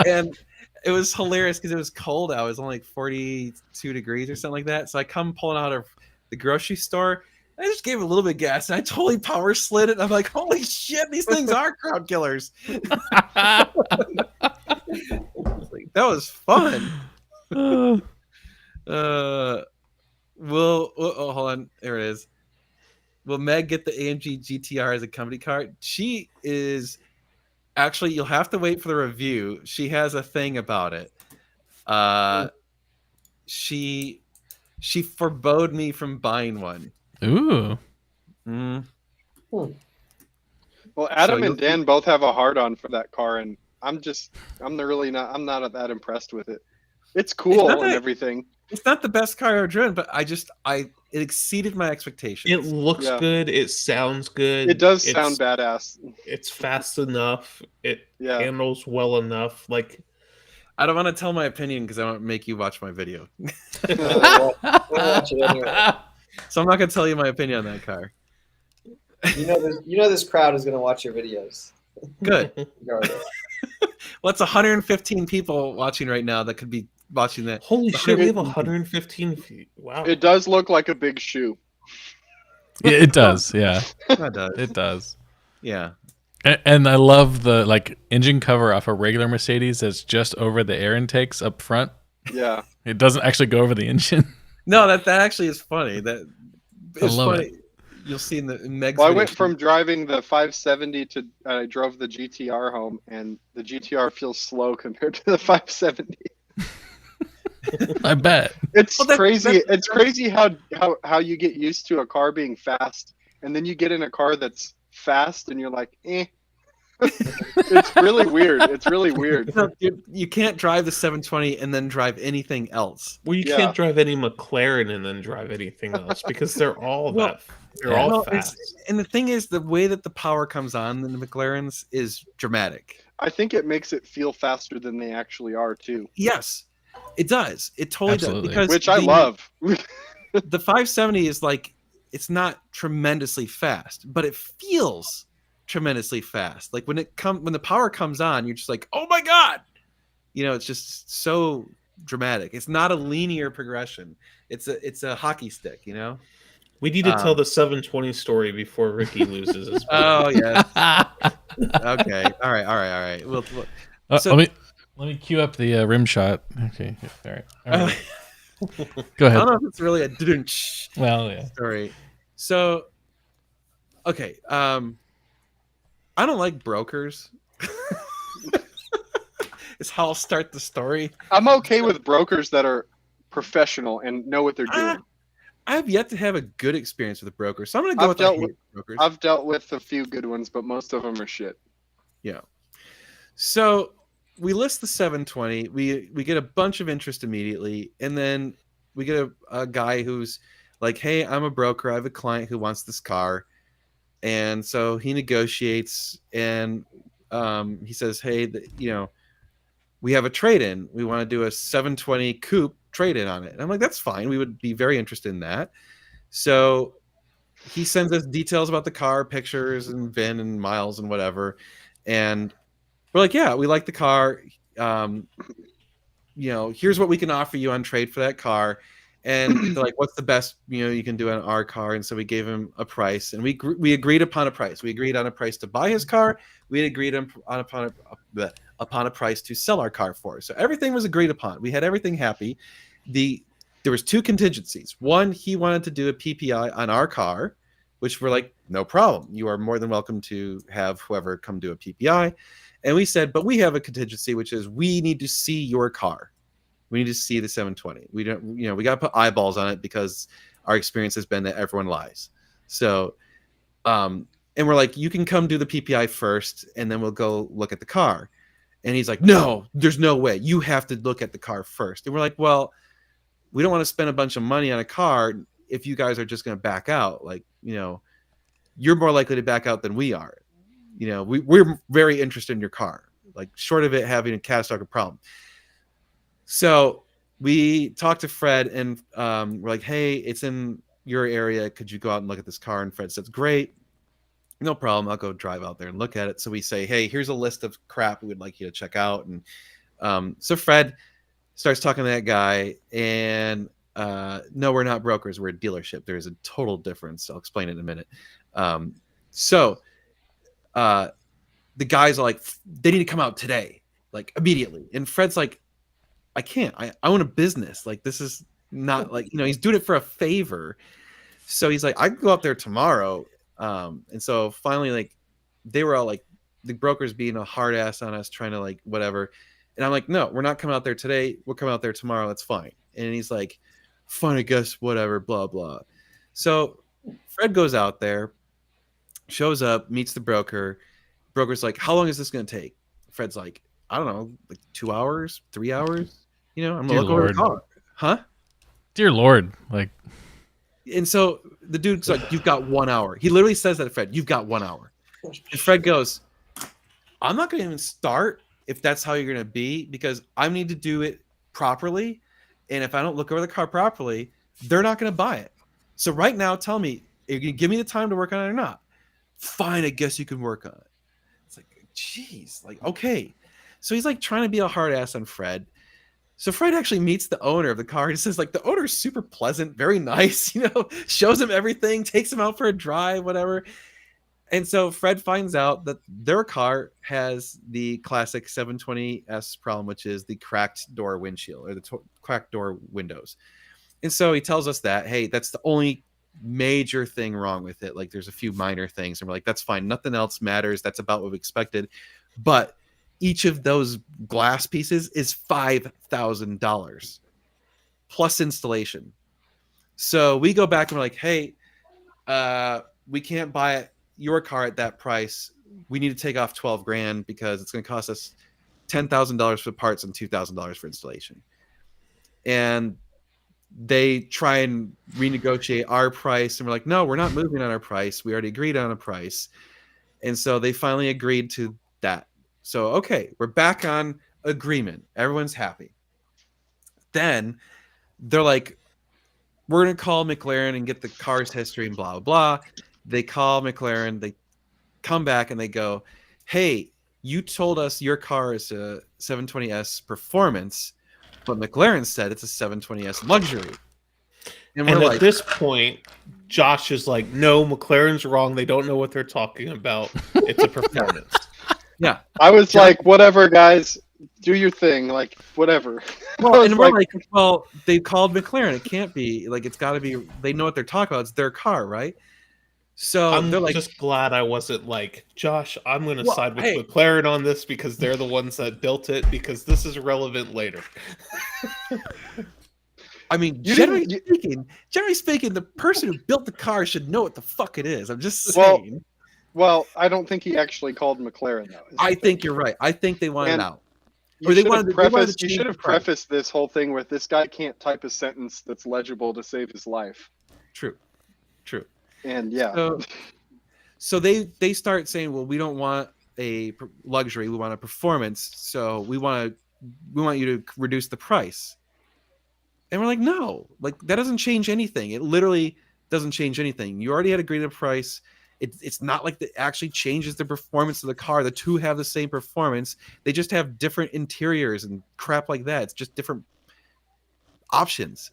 And it was hilarious because it was cold out. It was only like 42 degrees or something like that. So I come pulling out of the grocery store. And I just gave it a little bit of gas and I totally power slid it. I'm like, holy shit, these things are crowd killers. That was fun. Oh, hold on. There it is. Will Meg get the AMG GTR as a company car? She is actually. You'll have to wait for the review. She has a thing about it. She forbade me from buying one. Ooh. Mm. Well, Adam So and Dan both have a hard on for that car, and I'm not that impressed with it. It's cool not and that- everything. It's not the best car I've ever driven, but it exceeded my expectations. It looks Yeah. good. It sounds good. It does It's- sound badass. It's fast enough. It Yeah. handles well enough. Like I don't want to tell my opinion because I want to make you watch my video. We'll watch it anyway. So I'm not going to tell you my opinion on that car. You know this crowd is gonna watch your videos. Good. Regardless. Well, it's 115 people watching right now that could be watching that. holy shit, we have 115. 115 feet. Wow. It does look like a big shoe. It does. Yeah. That does. It does. Yeah. And I love the engine cover off a regular Mercedes that's just over the air intakes up front. Yeah. It doesn't actually go over the engine. No, that actually is funny. That it's love funny. You'll see in Meg's Well, I video. went from driving the 570 to I drove the GTR home, and the GTR feels slow compared to the 570. I bet. It's Well, that- crazy. It's crazy how you get used to a car being fast, and then you get in a car that's fast, and you're like, eh. It's really weird. It's really weird. No, you can't drive the 720 and then drive anything else. Well, you Yeah. can't drive any McLaren and then drive anything else because they're all Well, they're all Well, fast. and the thing is, the way that the power comes on in the McLarens is dramatic. I think it makes it feel faster than they actually are too, Yes, it does. It totally Absolutely. does. Because which I the- love. The 570 is it's not tremendously fast, but it feels tremendously fast. Like when the power comes on, you're just like, oh my god, it's just so dramatic. It's not a linear progression. It's a hockey stick. We need to tell the 720 story before Ricky loses his. Oh yeah. Okay. All right. So- let me cue up the rim shot. Okay. All right. All right. Go I ahead. don't know if it's really a didn't Well, yeah. story. So, okay. I don't like brokers. Is how I'll start the story. I'm okay with brokers that are professional and know what they're doing. I have yet to have a good experience with a broker, so I'm going to go I've with dealt I hate with- brokers. I've dealt with a few good ones, but most of them are shit. Yeah. So we list the 720. We get a bunch of interest immediately, and then we get a guy who's like, "Hey, I'm a broker. I have a client who wants this car," and so he negotiates, and he says, "Hey, we have a trade-in. We want to do a 720 coupe trade-in on it." And I'm like, "That's fine. We would be very interested in that." So he sends us details about the car, pictures and VIN and miles and whatever, and we're like, "Yeah, we like the car. Here's what we can offer you on trade for that car." And they're like, "What's the best you can do on our car?" And so we gave him a price, and we agreed upon a price. We agreed on a price to buy his car. We had agreed upon a price to sell our car for. So everything was agreed upon. We had everything happy. There was two contingencies. One, he wanted to do a PPI on our car, which we're like, "No problem. You are more than welcome to have whoever come do a PPI." And we said, "But we have a contingency, which is we need to see your car. We need to see the 720. We don't, we got to put eyeballs on it because our experience has been that everyone lies." So, and we're like, "You can come do the PPI first, and then we'll go look at the car." And he's like, "No, there's no way. You have to look at the car first." And we're like, "Well, we don't want to spend a bunch of money on a car if you guys are just going to back out. Like, you're more likely to back out than we are. We're very interested in your car, like short of it having a catastrophic problem." So we talked to Fred, and we're like, "Hey, it's in your area. Could you go out and look at this car?" And Fred says, "Great. No problem. I'll go drive out there and look at it." So we say, "Hey, here's a list of crap we would like you to check out." And so Fred starts talking to that guy, and no, we're not brokers. We're a dealership. There's a total difference. I'll explain it in a minute. So the guys are like, "They need to come out today, like immediately." And Fred's like, "I can't. I own a business. Like, this is not like, he's doing it for a favor." So he's like, "I can go up there tomorrow." And so finally, like, they were all like, the brokers being a hard ass on us, trying to like whatever. And I'm like, "No, we're not coming out there today. We'll come out there tomorrow. That's fine." And he's like, "Fine, I guess, whatever, blah, blah." So Fred goes out there, shows up, meets the broker. Broker's like, "How long is this going to take?" Fred's like, "I don't know, like 2 hours, 3 hours. I'm Dear gonna look over the Lord. car." Huh? Dear Lord. Like, And so the dude's like, "You've got 1 hour." He literally says that to Fred, "You've got 1 hour." And Fred goes, "I'm not going to even start if that's how you're going to be, because I need to do it properly. And if I don't look over the car properly, they're not going to buy it. So right now, tell me, are you going to give me the time to work on it or not?" "Fine, I guess you can work on it." It's like, geez, like, okay. So he's like trying to be a hard ass on Fred. So Fred actually meets the owner of the car. He says, like, the owner's super pleasant, very nice, shows him everything, takes him out for a drive, whatever. And so Fred finds out that their car has the classic 720S problem, which is the cracked door windshield, or the cracked door windows. And so he tells us that, hey, that's the only major thing wrong with it. Like, there's a few minor things. And we're like, that's fine. Nothing else matters. That's about what we expected. But each of those glass pieces is $5,000 plus installation. So we go back and we're like, "Hey, we can't buy your car at that price. We need to take off 12 grand because it's going to cost us $10,000 for parts and $2,000 for installation." And they try and renegotiate our price, and we're like, "No, we're not moving on our price. We already agreed on a price." And so they finally agreed to that. So, okay, we're back on agreement. Everyone's happy. Then they're like, "We're going to call McLaren and get the car's history and blah, blah, blah." They call McLaren. They come back and they go, "Hey, you told us your car is a 720S performance, but McLaren said it's a 720S luxury." And we're And like, at this point, Josh is like, "No, McLaren's wrong. They don't know what they're talking about. It's a performance." I was like, whatever, guys, do your thing, like whatever. Well, I was and we're like, well, they called McLaren. It can't be like, it's got to be. They know what they're talking about. It's their car, right? So I'm they're like, just glad I wasn't like, Josh, I'm going to Well, side with hey. McLaren on this because they're the ones that built it, because this is relevant later. I mean, You generally speaking, the person who built the car should know what the fuck it is. I'm just Well, saying. Well, I don't think he actually called McLaren though. I think you're right. I think they wanted And out. You Or they should wanted have to- they wanted prefaced. to You change should the have price. prefaced this whole thing with this guy can't type a sentence that's legible to save his life. True. And yeah, So they start saying, well, we don't want a luxury, we want a performance. So we want you to reduce the price. And we're like, no, like that doesn't change anything. It literally doesn't change anything. You already had agreed a price. It's not like it actually changes the performance of the car. The two have the same performance. They just have different interiors and crap like that. It's just different options.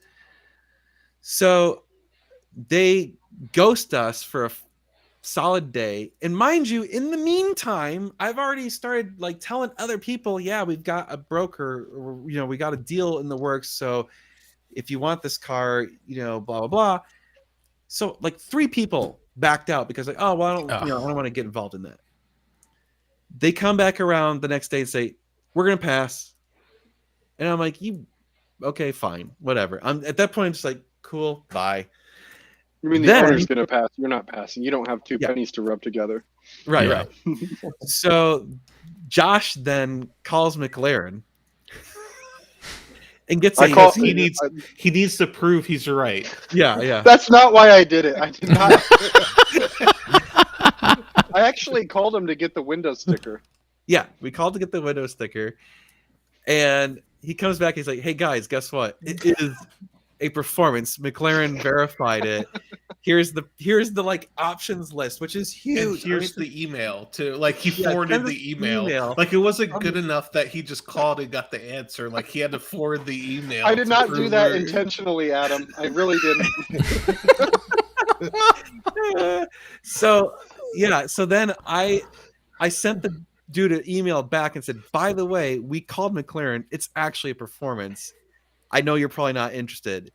So they ghost us for a solid day. And mind you, in the meantime, I've already started like telling other people, yeah, we've got a broker, or, we got a deal in the works. So if you want this car, blah, blah, blah. So like 3 people backed out because like, oh, well, I don't want to get involved in that. They come back around the next day and say, we're going to pass. And I'm like, okay, fine, whatever. At that point, I'm just like, cool, bye. you mean the Then- owner's going to pass? You're not passing. You don't have 2 Yeah. pennies to rub together. Right, Yeah. right. So Josh then calls McLaren and gets I a call. he needs- He needs to prove he's right. yeah. That's not why I did it. I did not. I actually called him to get the window sticker. Yeah, we called to get the window sticker, and he comes back. He's like, "Hey guys, guess what? It is a performance. McLaren verified it. Here's the like options list, which is And huge. here's the email too. Like he Yeah, forwarded send us the email. email. Like it wasn't good enough that he just called and got the answer. Like he had to forward the email. I did to not do prove that it. intentionally, Adam. I really didn't. So yeah, so then I sent the dude an email back and said, by the way, we called McLaren. It's actually a performance. I know you're probably not interested.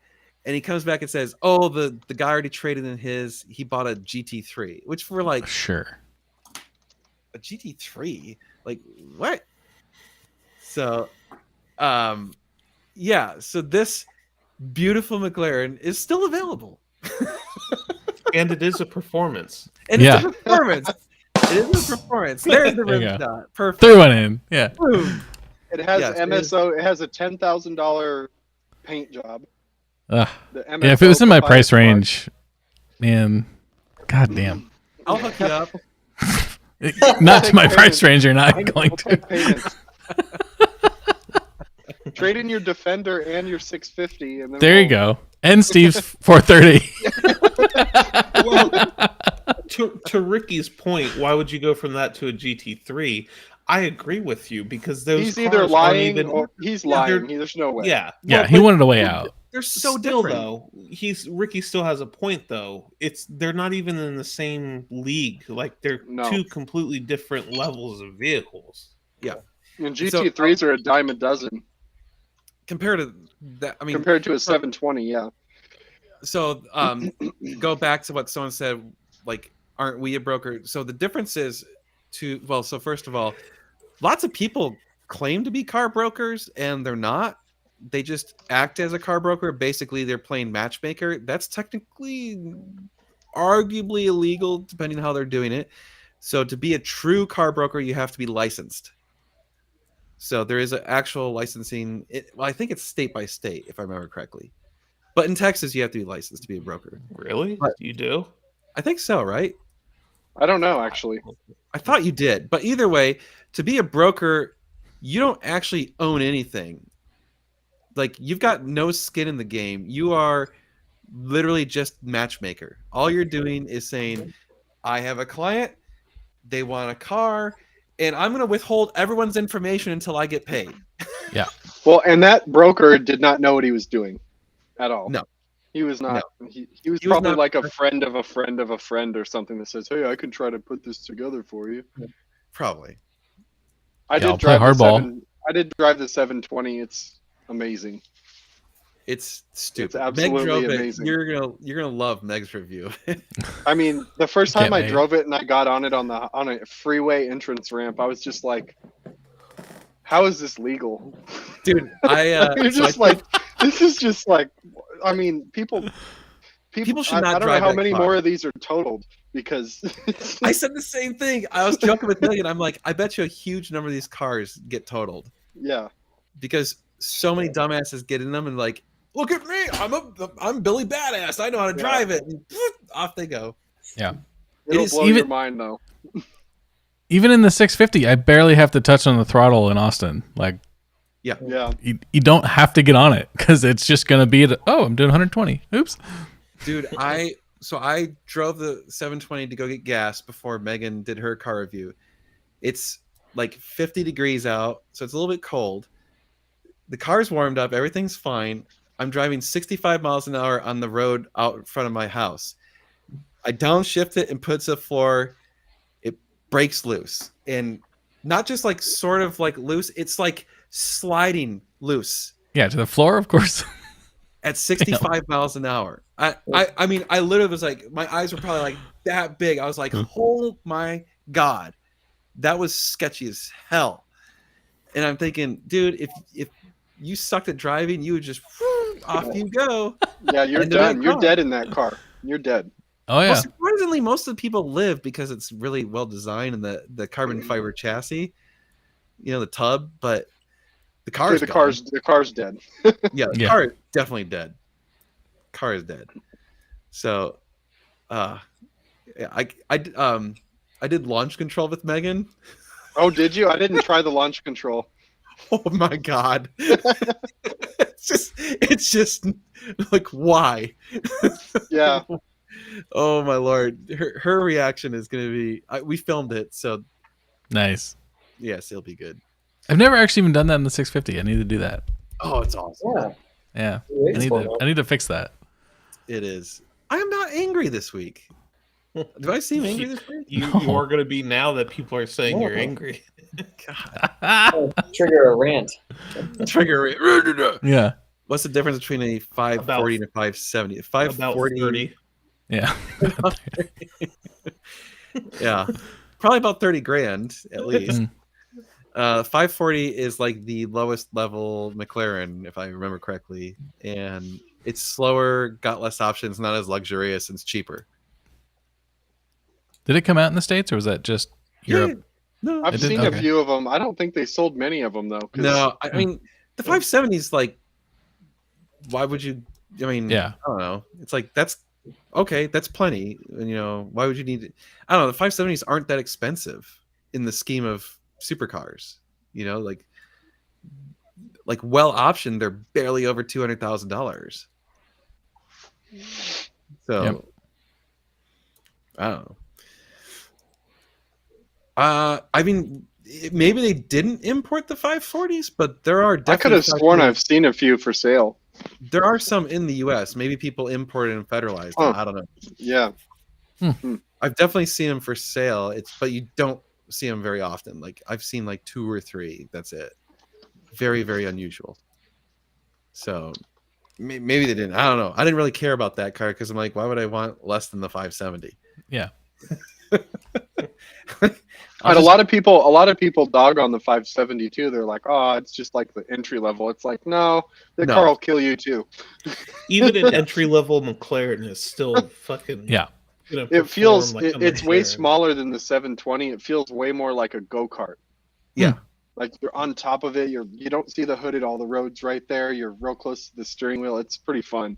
And he comes back and says, oh, the guy already traded in his. He bought a GT3, which we're like, Sure. a GT3? Like what? So, yeah. So this beautiful McLaren is still available, And it is a performance. and Yeah. it's a performance. It is a performance. There's the There you rim go. shot. Perfect. Threw one in. Yeah. Boom. It has Yes, it MSO. It has a $10,000 paint job. Ugh. The Yeah, if it was in my MSO price provides range, man, goddamn. I'll hook you up. Not to my take price range, you're not parts. going I'll to. take payments. Trade in your Defender and your 650, and then There you go. And Steve's 430. Well, to Ricky's point, why would you go from that to a GT3? I agree with you because those He's either cars aren't lying even, or he's Yeah, they're- lying. There's no way. yeah. Yeah, Well, he but wanted a way out. They're so still different. though, Ricky still has a point though. They're not even in the same league. Like they're No. 2 completely different levels of vehicles. And GT3s are a dime a dozen Compared to that, I mean, compared to a 720. Yeah. so go back to what someone said, like, aren't we a broker? So the difference is so first of all, lots of people claim to be car brokers and they're not. They just act as a car broker. Basically, they're playing matchmaker. That's technically arguably illegal depending on how they're doing it. So to be a true car broker, you have to be licensed. So there is an actual licensing. Well, I think it's state by state, if I remember correctly. But in Texas, you have to be licensed to be a broker. Really? But- You do? I think so, right? I don't know actually. I thought you did. But either way, to be a broker, you don't actually own anything. Like, you've got no skin in the game. You are literally just matchmaker. All you're doing is saying, I have a client, they want a car, and I'm going to withhold everyone's information until I get paid. Well, and that broker did not know what he was doing at all. No. He was not. He was He was probably not- like a friend of a friend of a friend or something that says, "Hey, I can try to put this together for you." Probably. I Yeah, I'll did play drive the hardball. 720. It's amazing. It's stupid. It's absolutely Meg drove amazing. it. You're gonna love Meg's review. I mean, the first time Can't I wait. drove it and I got on it on a freeway entrance ramp, I was just like, "How is this legal?" Dude, You're so I just like, this is just like, I mean, people should not I don't know drive how that many car. more of these are totaled because I said the same thing. I was joking with Megan. I'm like, I bet you a huge number of these cars get totaled yeah, because so many dumbasses get in them and like, look at me, I'm Billy Badass. I know how to Yeah. drive it. And off they go. Yeah. it'll is blow even- your mind though. Even in the 650, I barely have to touch on the throttle in Austin. Like, Yeah, you don't have to get on it because it's just going to be at, oh, I'm doing 120. Oops. Dude, I drove the 720 to go get gas before Megan did her car review. It's like 50 degrees out, so it's a little bit cold. The car's warmed up, everything's fine. I'm driving 65 miles an hour on the road out in front of my house. I downshift it and put it to the floor. It breaks loose. And not just like sort of like loose, it's like sliding loose Yeah, to the floor, of course. at 65 miles an hour. I mean, I literally was like, my eyes were probably like that big. I was like, oh my God, that was sketchy as hell. And I'm thinking, dude, if you sucked at driving, you would just off you go. yeah, you're Into that done. You're car. dead in that car. You're dead. Oh, Well, yeah. surprisingly, most of the people live because it's really well designed and the carbon fiber chassis, you know, the tub, but the car's the gone. car's dead. Yeah, the Yeah. car is definitely dead. Car is dead. So, I did launch control with Megan. Oh, did you? I didn't try the launch control. Oh my God. it's just like, why? Yeah, Oh my Lord. Her reaction is going to be, we filmed it. So Nice. yes, it'll be good. I've never actually even done that in the 650. I need to do that. Oh, it's awesome. Yeah. Yeah. Wait for it. I need to fix that. It is. I am not angry this week. Do I seem angry this week? You No. are going to be now that people are saying you're No. angry. God. Trigger a rant. Trigger. Yeah. What's the difference between a 540 and a 570? A About 540. 30. Yeah. Yeah. Probably about 30 grand at least. 540 is like the lowest level McLaren, if I remember correctly. And it's slower, got less options, not as luxurious, and it's cheaper. Did it come out in the States or was that just Europe? No, I've It did- seen okay. a few of them. I don't think they sold many of them though. 'cause- no. I mean, the 570 is like, why would you? I mean, Yeah. I don't know. It's like that's okay. That's plenty. And, you know, why would you need it? I don't know. The 570s aren't that expensive in the scheme of supercars. You know, like well optioned, they're barely over $200,000. So Yep. I don't know. I mean, maybe they didn't import the 540s, but there are I definitely. could have sworn 540s. I've seen a few for sale. There are some in the U.S. Maybe people imported and federalized them. Huh. I don't know. Yeah, I've definitely seen them for sale. But you don't see them very often. Like I've seen like 2 or 3. That's it. Very, very unusual. So maybe they didn't. I don't know. I didn't really care about that car because I'm like, why would I want less than the 570? Yeah. I'll and a just- lot of people dog on the 572. They're like, oh, it's just like the entry level. It's like, no, the No. car will kill you too. Even an entry level McLaren is still fucking. Yeah. gonna It feels perform like a it's way McLaren. smaller than the 720. It feels way more like a go-kart. Yeah. Like you're on top of it. You don't see the hood at all the roads right there. You're real close to the steering wheel. It's pretty fun.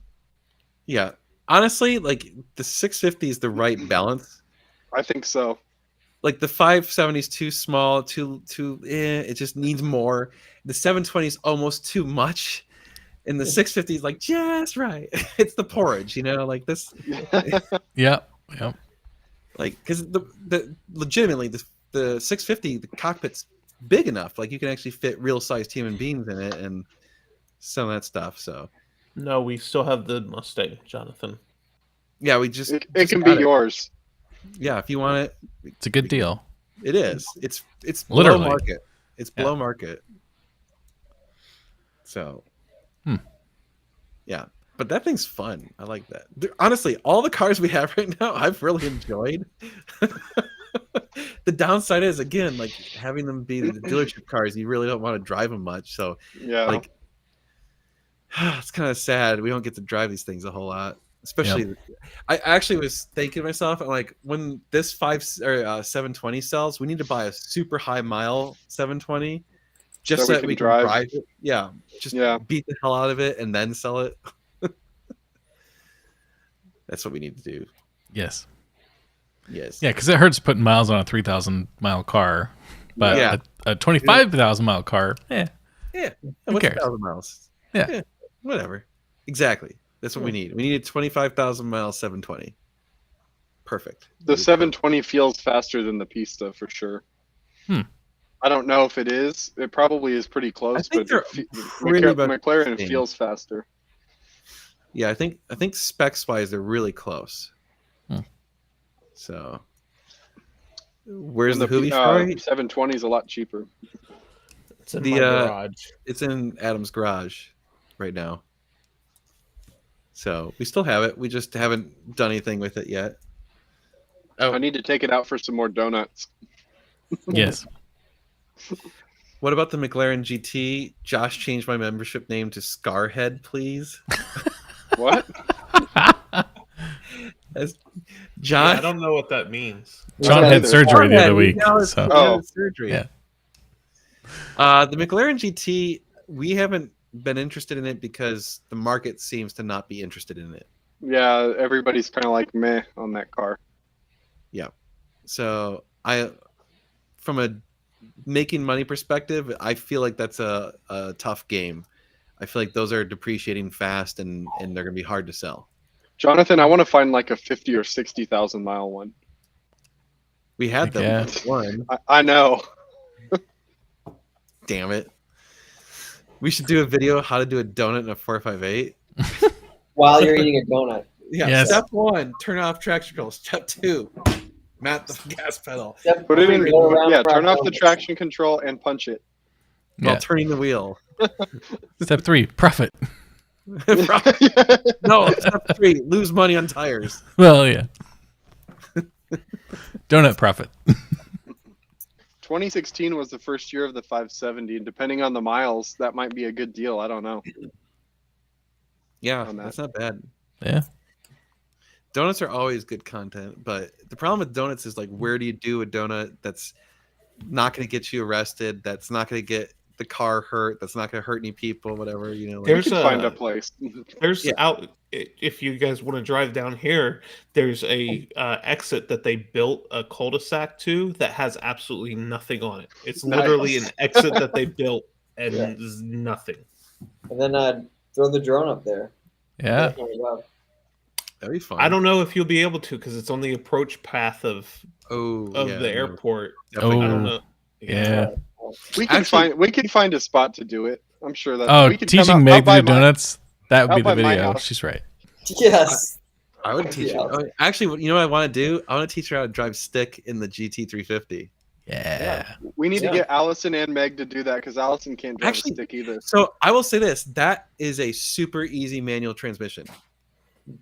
Yeah. Honestly, like the 650 is the right balance. I think so. Like the 570 is too small, it just needs more. The 720 is almost too much. And the 650 is like just right. It's the porridge, you know, like this, Yeah. Yep. like because the legitimately the 650, the cockpit's big enough, like you can actually fit real sized human beings in it and some of that stuff. So No, we still have the Mustang, Jonathan. yeah, we just It just can got be yours. Yeah, if you want it, It's a good deal. it is. It's Literally. below market. It's Yeah. below market. So, yeah. But that thing's fun. I like that. Honestly, all the cars we have right now, I've really enjoyed. The downside is, again, like having them be the dealership cars, you really don't want to drive them much. So, Yeah. like, it's kind of sad we don't get to drive these things a whole lot. Especially, I actually was thinking to myself, I'm like, when this 720 sells, we need to buy a super high mile 720 just so that we can drive it. Yeah, just beat the hell out of it and then sell it. That's what we need to do. Yes. Yes. Yeah, because it hurts putting miles on a 3,000 mile car, but a 25,000 mile car, Yeah. Who What's cares? 1,000 miles? Yeah. Whatever. Exactly. That's what we need. We need a 25,000 mile 720. Perfect. The 720 feels faster than the Pista for sure. I don't know if it is. It probably is pretty close, think but they're pretty about the McLaren same. feels faster. Yeah, I think specs wise they're really close. So, where's the Hoovy Ferrari? 720 is a lot cheaper. It's in The, my garage. It's in Adam's garage right now. So we still have it. We just haven't done anything with it yet. I need to take it out for some more donuts. yes. What about the McLaren GT? Josh changed my membership name to Scarhead, please. What? As Yeah, John, I don't know what that means. John had surgery the other week. Now So. surgery. Yeah. The McLaren GT, we haven't been interested in it because the market seems to not be interested in it. Yeah, everybody's kind of like meh on that car. Yeah. So from a making money perspective, I feel like that's a tough game. I feel like those are depreciating fast and they're going to be hard to sell. Jonathan, I want to find like a 50 or 60,000 mile one. We had them Yeah. one. I know. Damn it. We should do a video how to do a donut in a 458. While you're eating a donut. Yeah. Yes. Step 1, turn off traction control. Step 2, mat the gas pedal Step Put it in. three, go around Yeah, for turn off the donuts. traction control and punch it. while Yeah. turning the wheel. Step 3, profit. No, step 3, lose money on tires. Well, yeah. Donut profit. 2016 was the first year of the 570, and depending on the miles, that might be a good deal. I don't know. Yeah, On that. that's not bad. Yeah. Donuts are always good content, but the problem with donuts is like, where do you do a donut that's not going to get you arrested, that's not going to get the car hurt, that's not going to hurt any people, whatever, you know. Like, There's You can find a place. There's Yeah. out. If you guys want to drive down here, there's a exit that they built a cul-de-sac to that has absolutely nothing on it. It's Nice. literally an exit that they built and Yeah. there's nothing. And then throw the drone up there. Yeah. There you go. that'd be fun. I don't know if you'll be able to because it's on the approach path of yeah, the no, airport. definitely I Oh. don't know. Yeah. We can Actually- find a spot to do it. I'm sure that. Oh, we can come teaching out Meg to by do my- donuts. That would out be the by my video. house. She's right. Yes. I would teach Yeah. her. Actually, you know what I want to do? I want to teach her how to drive stick in the GT350. Yeah. We need Yeah. to get Allison and Meg to do that because Allison can't drive Actually- a stick either. So I will say this: that is a super easy manual transmission.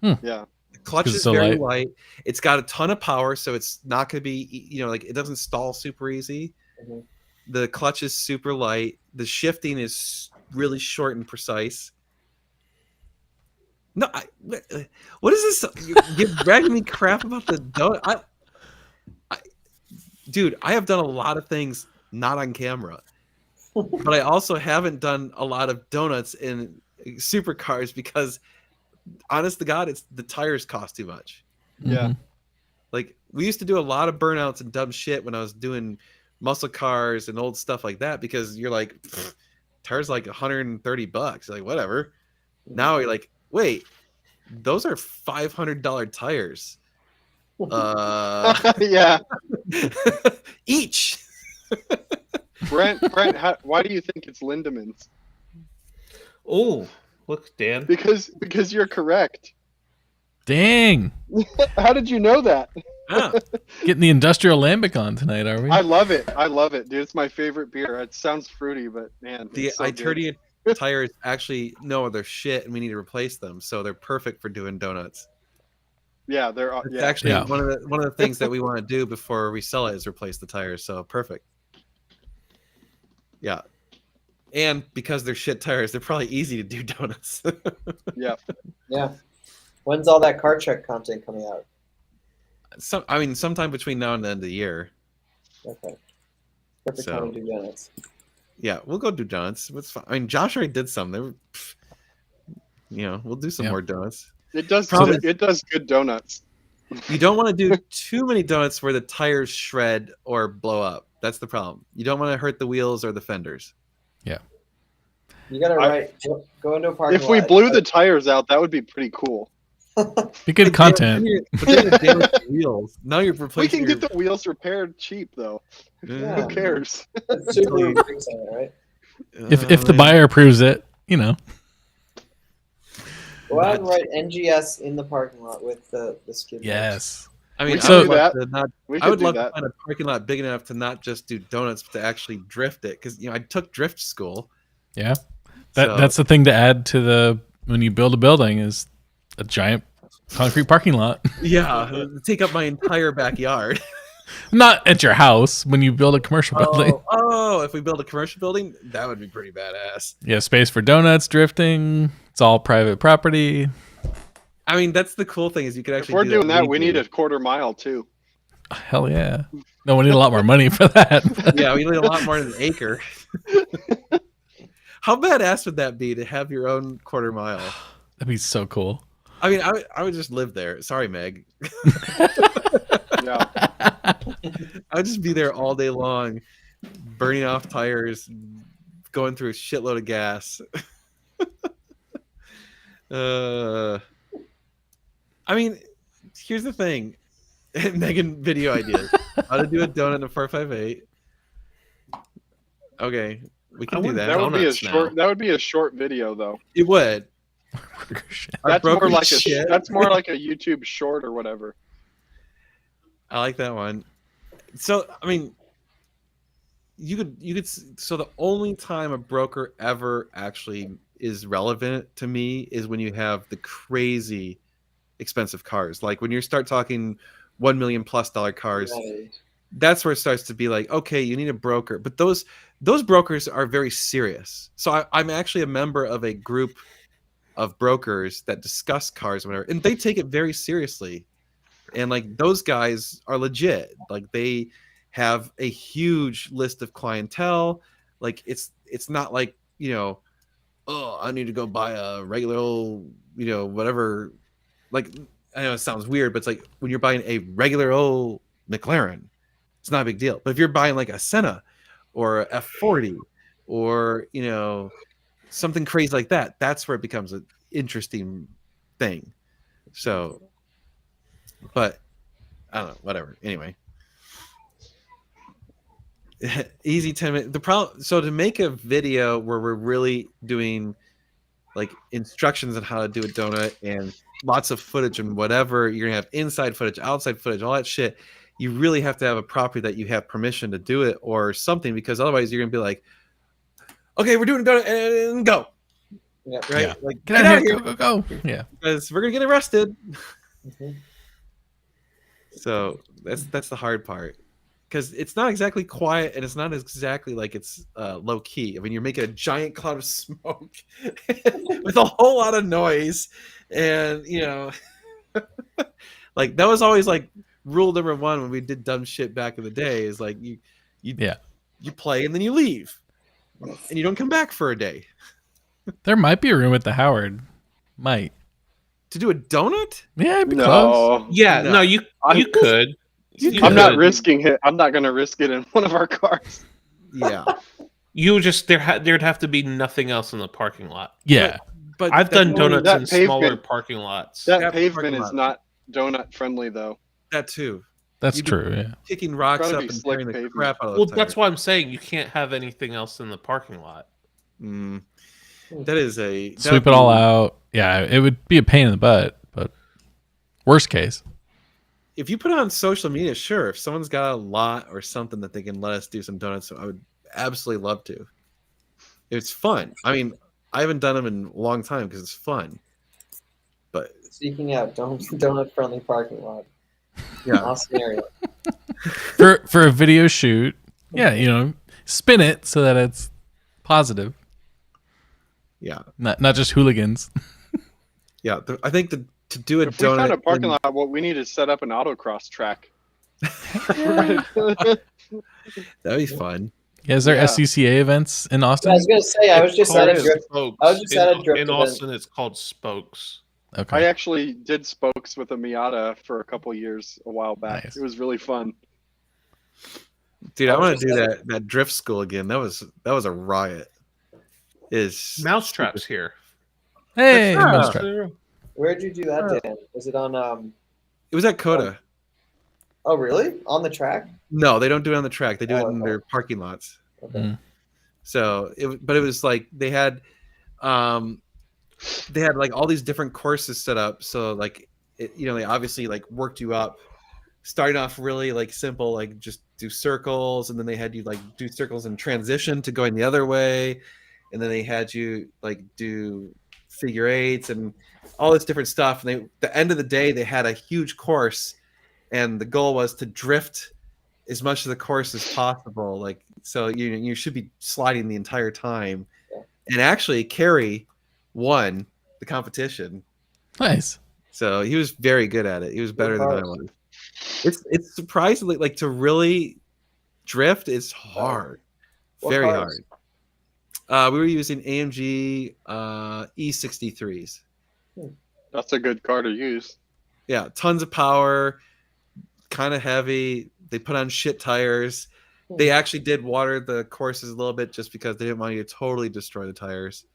Yeah. The clutch 'Cause is it's so very light. light. It's got a ton of power, so it's not going to be, like it doesn't stall super easy. Mhm. The clutch is super light. The shifting is really short and precise. No, what is this? You're bragging me crap about the donut. Dude, I have done a lot of things not on camera, but I also haven't done a lot of donuts in supercars because, honest to God, it's the tires cost too much. Yeah. Mhm. Like we used to do a lot of burnouts and dumb shit when I was doing muscle cars and old stuff like that because you're like, "Pfft, tires like $130. You're like, whatever. Now you're like, wait, those are $500 tires. Yeah. Each. Brent, why do you think it's Lindemans? Oh, look, Dan. Because you're correct. Dang. How did you know that? Yeah. Getting the industrial lambic on tonight, are we? I love it. I love it, dude. It's my favorite beer. It sounds fruity, but man, The it's so good. Iterdia tires actually know they're shit and we need to replace them, so they're perfect for doing donuts. Yeah, they're It's yeah. actually Yeah. one of the things that we want to do before we sell it is replace the tires. So perfect. Yeah. And because they're shit tires, they're probably easy to do donuts. Yeah. Yeah. When's all that Car Trek content coming out? Sometime between now and the end of the year. Okay. Perfect So- time to do donuts. Yeah, we'll go do donuts. It's fine. I mean, Josh already did some. They were, we'll do some Yeah. more donuts. It does. Problem is- It does good donuts. You don't want to do too many donuts where the tires shred or blow up. That's the problem. You don't want to hurt the wheels or the fenders. You gotta go into a parking If we lot. blew the tires out, that would be pretty cool. Be good content. But then you damage the wheels. Now you're We replacing can get the wheels repaired cheap, though. Yeah. Who cares? Subaru brakes on it, right? If the buyer approves it, Go out and write NGS in the parking lot with the skid. yes. I mean, We I can would do love that. to not. We I could would do love that. to find a parking lot big enough to not just do donuts, but to actually drift it. Because I took drift school. Yeah. So- That's the thing to add to the when you build a building is a giant concrete parking lot. Yeah, take up my entire backyard. Not at your house when you build a commercial building. If we build a commercial building, that would be pretty badass. Yeah, space for donuts, drifting. It's all private property. I mean, that's the cool thing is you could If actually. we're do doing that, we legally. need a quarter mile too. Hell yeah. No, we need a lot more money for that. Yeah, we need a lot more than an acre. How badass would that be to have your own quarter mile? That'd be so cool. I mean, I would just live there. Sorry, Meg. Yeah. I would just be there all day long, burning off tires, going through a shitload of gas. I mean, here's the thing. Megan, video ideas. How to do a donut in a 458. Okay, we can do want that. That would be a Donuts now. short. That would be a short video, though. It would. Our That's more broken like shit. that's more like a YouTube short or whatever. I like that one. So, I mean, you could. So the only time a broker ever actually is relevant to me is when you have the crazy expensive cars. Like when you start talking $1 million+ cars, Right. that's where it starts to be like, okay, you need a broker. But those brokers are very serious. So I'm actually a member of a group of brokers that discuss cars, whatever, and they take it very seriously. And like those guys are legit. Like they have a huge list of clientele. Like it's not like, oh, I need to go buy a regular old, whatever. Like I know it sounds weird, but it's like when you're buying a regular old McLaren, it's not a big deal. But if you're buying like a Senna or a F40 or, something crazy like that, that's where it becomes an interesting thing. So, but I don't know, whatever. Anyway, easy 10 minutes. The problem, so to make a video where we're really doing like instructions on how to do a donut and lots of footage and whatever, you're gonna have inside footage, outside footage, all that shit. You really have to have a property that you have permission to do it or something, because otherwise you're gonna be like, okay, we're doing a donut and go. Yeah. Right? Yeah. Like Get out of here. Go. Yeah. because we're gonna get arrested. Mhm. So that's the hard part, because it's not exactly quiet and it's not exactly like it's low key. I mean, you're making a giant cloud of smoke with a whole lot of noise, and like that was always like rule number one when we did dumb shit back in the day. Is like you play and then you leave, and you don't come back for a day There might be a room at the Howard. Might. to do a donut. Yeah, it'd be close. No, Yeah, No. no, you could. I'm not could. risking it. I'm not going to risk it in one of our cars. Yeah, You just there'd have to be nothing else in the parking lot. Yeah. but I've done donuts that in smaller pavement- parking lots. That Yeah, pavement parking is lot. not donut friendly, though. that too. That's You do- true. Yeah. Kicking rocks Gotta up be and slick tearing the pavement. crap out of Well, the that's tires. why I'm saying you can't have anything else in the parking lot. Mm. That is a Sweep it all out. Yeah, it would be a pain in the butt, but worst case. if you put it on social media, sure. If someone's got a lot or something that they can let us do some donuts, I would absolutely love to. It's fun. I mean, I haven't done them in a long time because it's fun. But Seeking out donut friendly parking lot. yeah, Awesome area. For a video shoot, yeah, spin it so that it's positive, yeah, not just hooligans. yeah. I think to do a If we find a donut parking in- lot, what we need is set up an autocross track. that'd be fun. Yeah, is there Yeah. SCCA events in I Austin? was gonna say I was just at a Called drift. Spokes. I was just at a drift in event. Austin. It's called Spokes. I Okay. actually did spokes with a Miata for a couple years a while back. Nice. It was really fun. Dude, I I was want to just do at that drift school again. That was a riot. Is Mousetraps here. Hey, Yeah. Mousetrap. Where'd you do that, Dan? Was it on It was at Coda. Oh, really? On the track? No, they don't do it on the track. They do it Oh, in okay. their parking lots. Okay. Mm. So but it was like they had like all these different courses set up. So like they obviously like worked you up, starting off really like simple, like just do circles, and then they had you like do circles in transition to going the other way, and then they had you like do figure eights and all this different stuff. And the end of the day, they had a huge course, and the goal was to drift as much of the course as possible. Like, so you should be sliding the entire time. Yeah. And actually, Kerry won the competition, Nice. so he was very good at it. He was better than I cars? was. It's surprisingly like to really drift is hard, What very cars? hard. We were using AMG E63s. That's a good car to use. Yeah, tons of power, kind of heavy. They put on shit tires. They actually did water the courses a little bit just because they didn't want you to totally destroy the tires.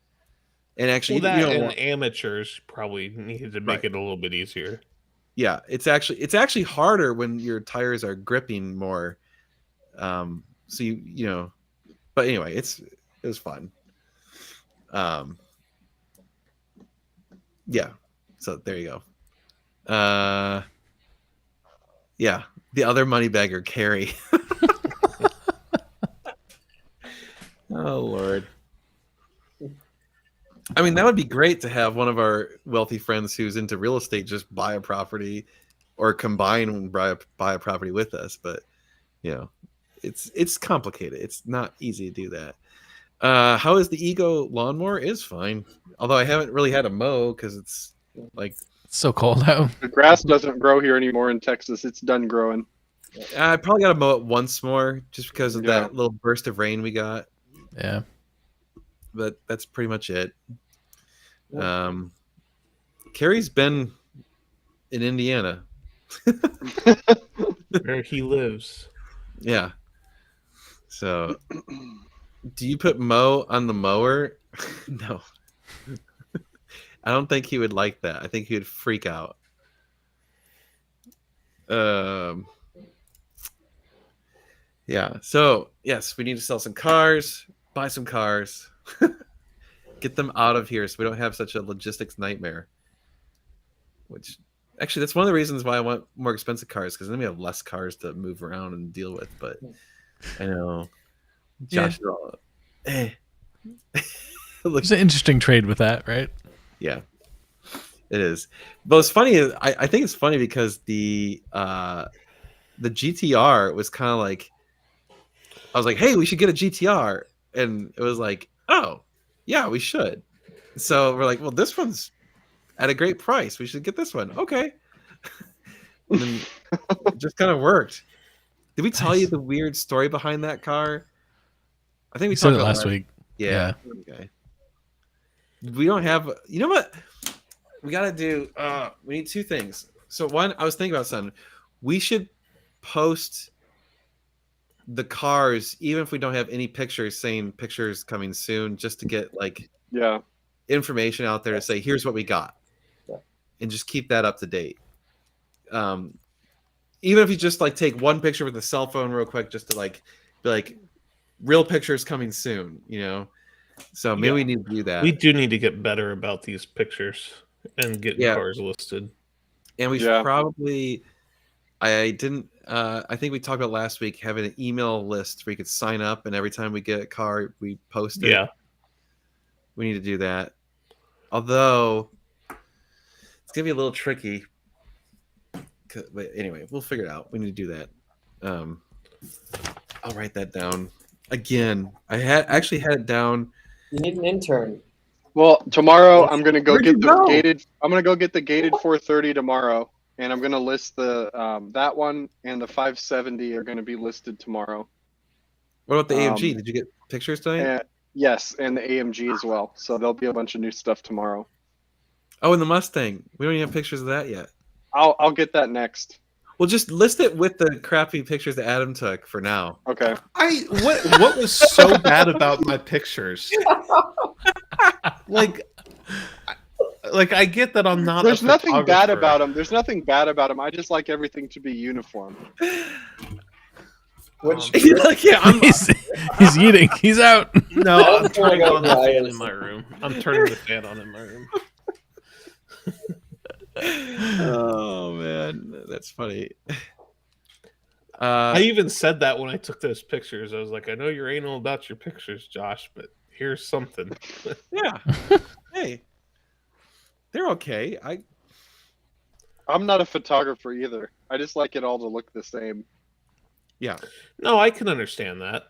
And actually, Well, that you don't and want- amateurs probably needed to make Right. it a little bit easier. yeah, it's actually harder when your tires are gripping more. So but anyway, it was fun. Yeah. So there you go. Yeah, the other money bagger, Carrie. Oh Lord. I mean, that would be great to have one of our wealthy friends who's into real estate just buy a property or combine and buy a property with us, but it's complicated. It's not easy to do that. How is the Ego lawnmower? Is fine. Although I haven't really had a mow because it's like It's so cold out. The grass doesn't grow here anymore in Texas. It's done growing. I probably got to mow it once more just because of Yeah. that little burst of rain we got. Yeah. But that's pretty much it. Carrie's been in Indiana. Where he lives. Yeah. So, do you put mow on the mower? No. I don't think he would like that. I think he would freak out. Yeah. So, yes, we need to sell some cars, buy some cars, get them out of here so we don't have such a logistics nightmare. Which, actually, that's one of the reasons why I want more expensive cars, because then we have less cars to move around and deal with. But I know Josh is all, Look, There's an interesting trade with that, right? yeah, it is. But what's funny is I think it's funny because the GTR was kind of like, I was like, hey, we should get a GTR, and it was like, oh, yeah, we should. So we're like, well, this one's at a great price. We should get this one. Okay. And then it just kind of worked. Did we tell you the weird story behind that car? I think we We said talked it about last week. Yeah. Okay. We don't have. You know what? We gotta do. We need two things. So one, I was thinking about something. We should post the cars, even if we don't have any pictures, saying pictures coming soon, just to get like Yeah. information out there to say, here's what we got, Yeah. and just keep that up to date. Even if you just like take one picture with a cell phone real quick, just to like be like, real pictures coming soon, So maybe Yeah. we need to do that. We do need to get better about these pictures and get Yeah. cars listed. And we should Yeah. probably, I didn't. I think we talked about last week having an email list where you could sign up, and every time we get a car, we post it. Yeah. We need to do that. Although it's gonna be a little tricky. But anyway, we'll figure it out. We need to do that. I'll write that down again. I actually had it down. You need an intern. Well, tomorrow I'm gonna go Where'd get you the go? gated. I'm gonna go get the gated 430 tomorrow, and I'm gonna list the that one and the 570 are gonna be listed tomorrow. What about the AMG? Um, Did you get pictures tonight? And, yes, and the AMG as well. So there'll be a bunch of new stuff tomorrow. Oh, and the Mustang. We don't even have pictures of that yet. I'll get that next. Well, just list it with the crappy pictures that Adam took for now. Okay. What was so bad about my pictures? Like I get that I'm not. There's a nothing bad photographer. about them. There's nothing bad about them. I just like everything to be uniform. Which Like, yeah, I'm, he's eating. He's out. No, I'm turning Oh on the my God. fan in my room. I'm turning the fan on in my room. oh man, that's funny. I even said that when I took those pictures. I was like, I know you're anal about your pictures, Josh, but here's something. Yeah. Hey, they're okay. I'm not a photographer either. I just like it all to look the same. Yeah, No, I can understand that.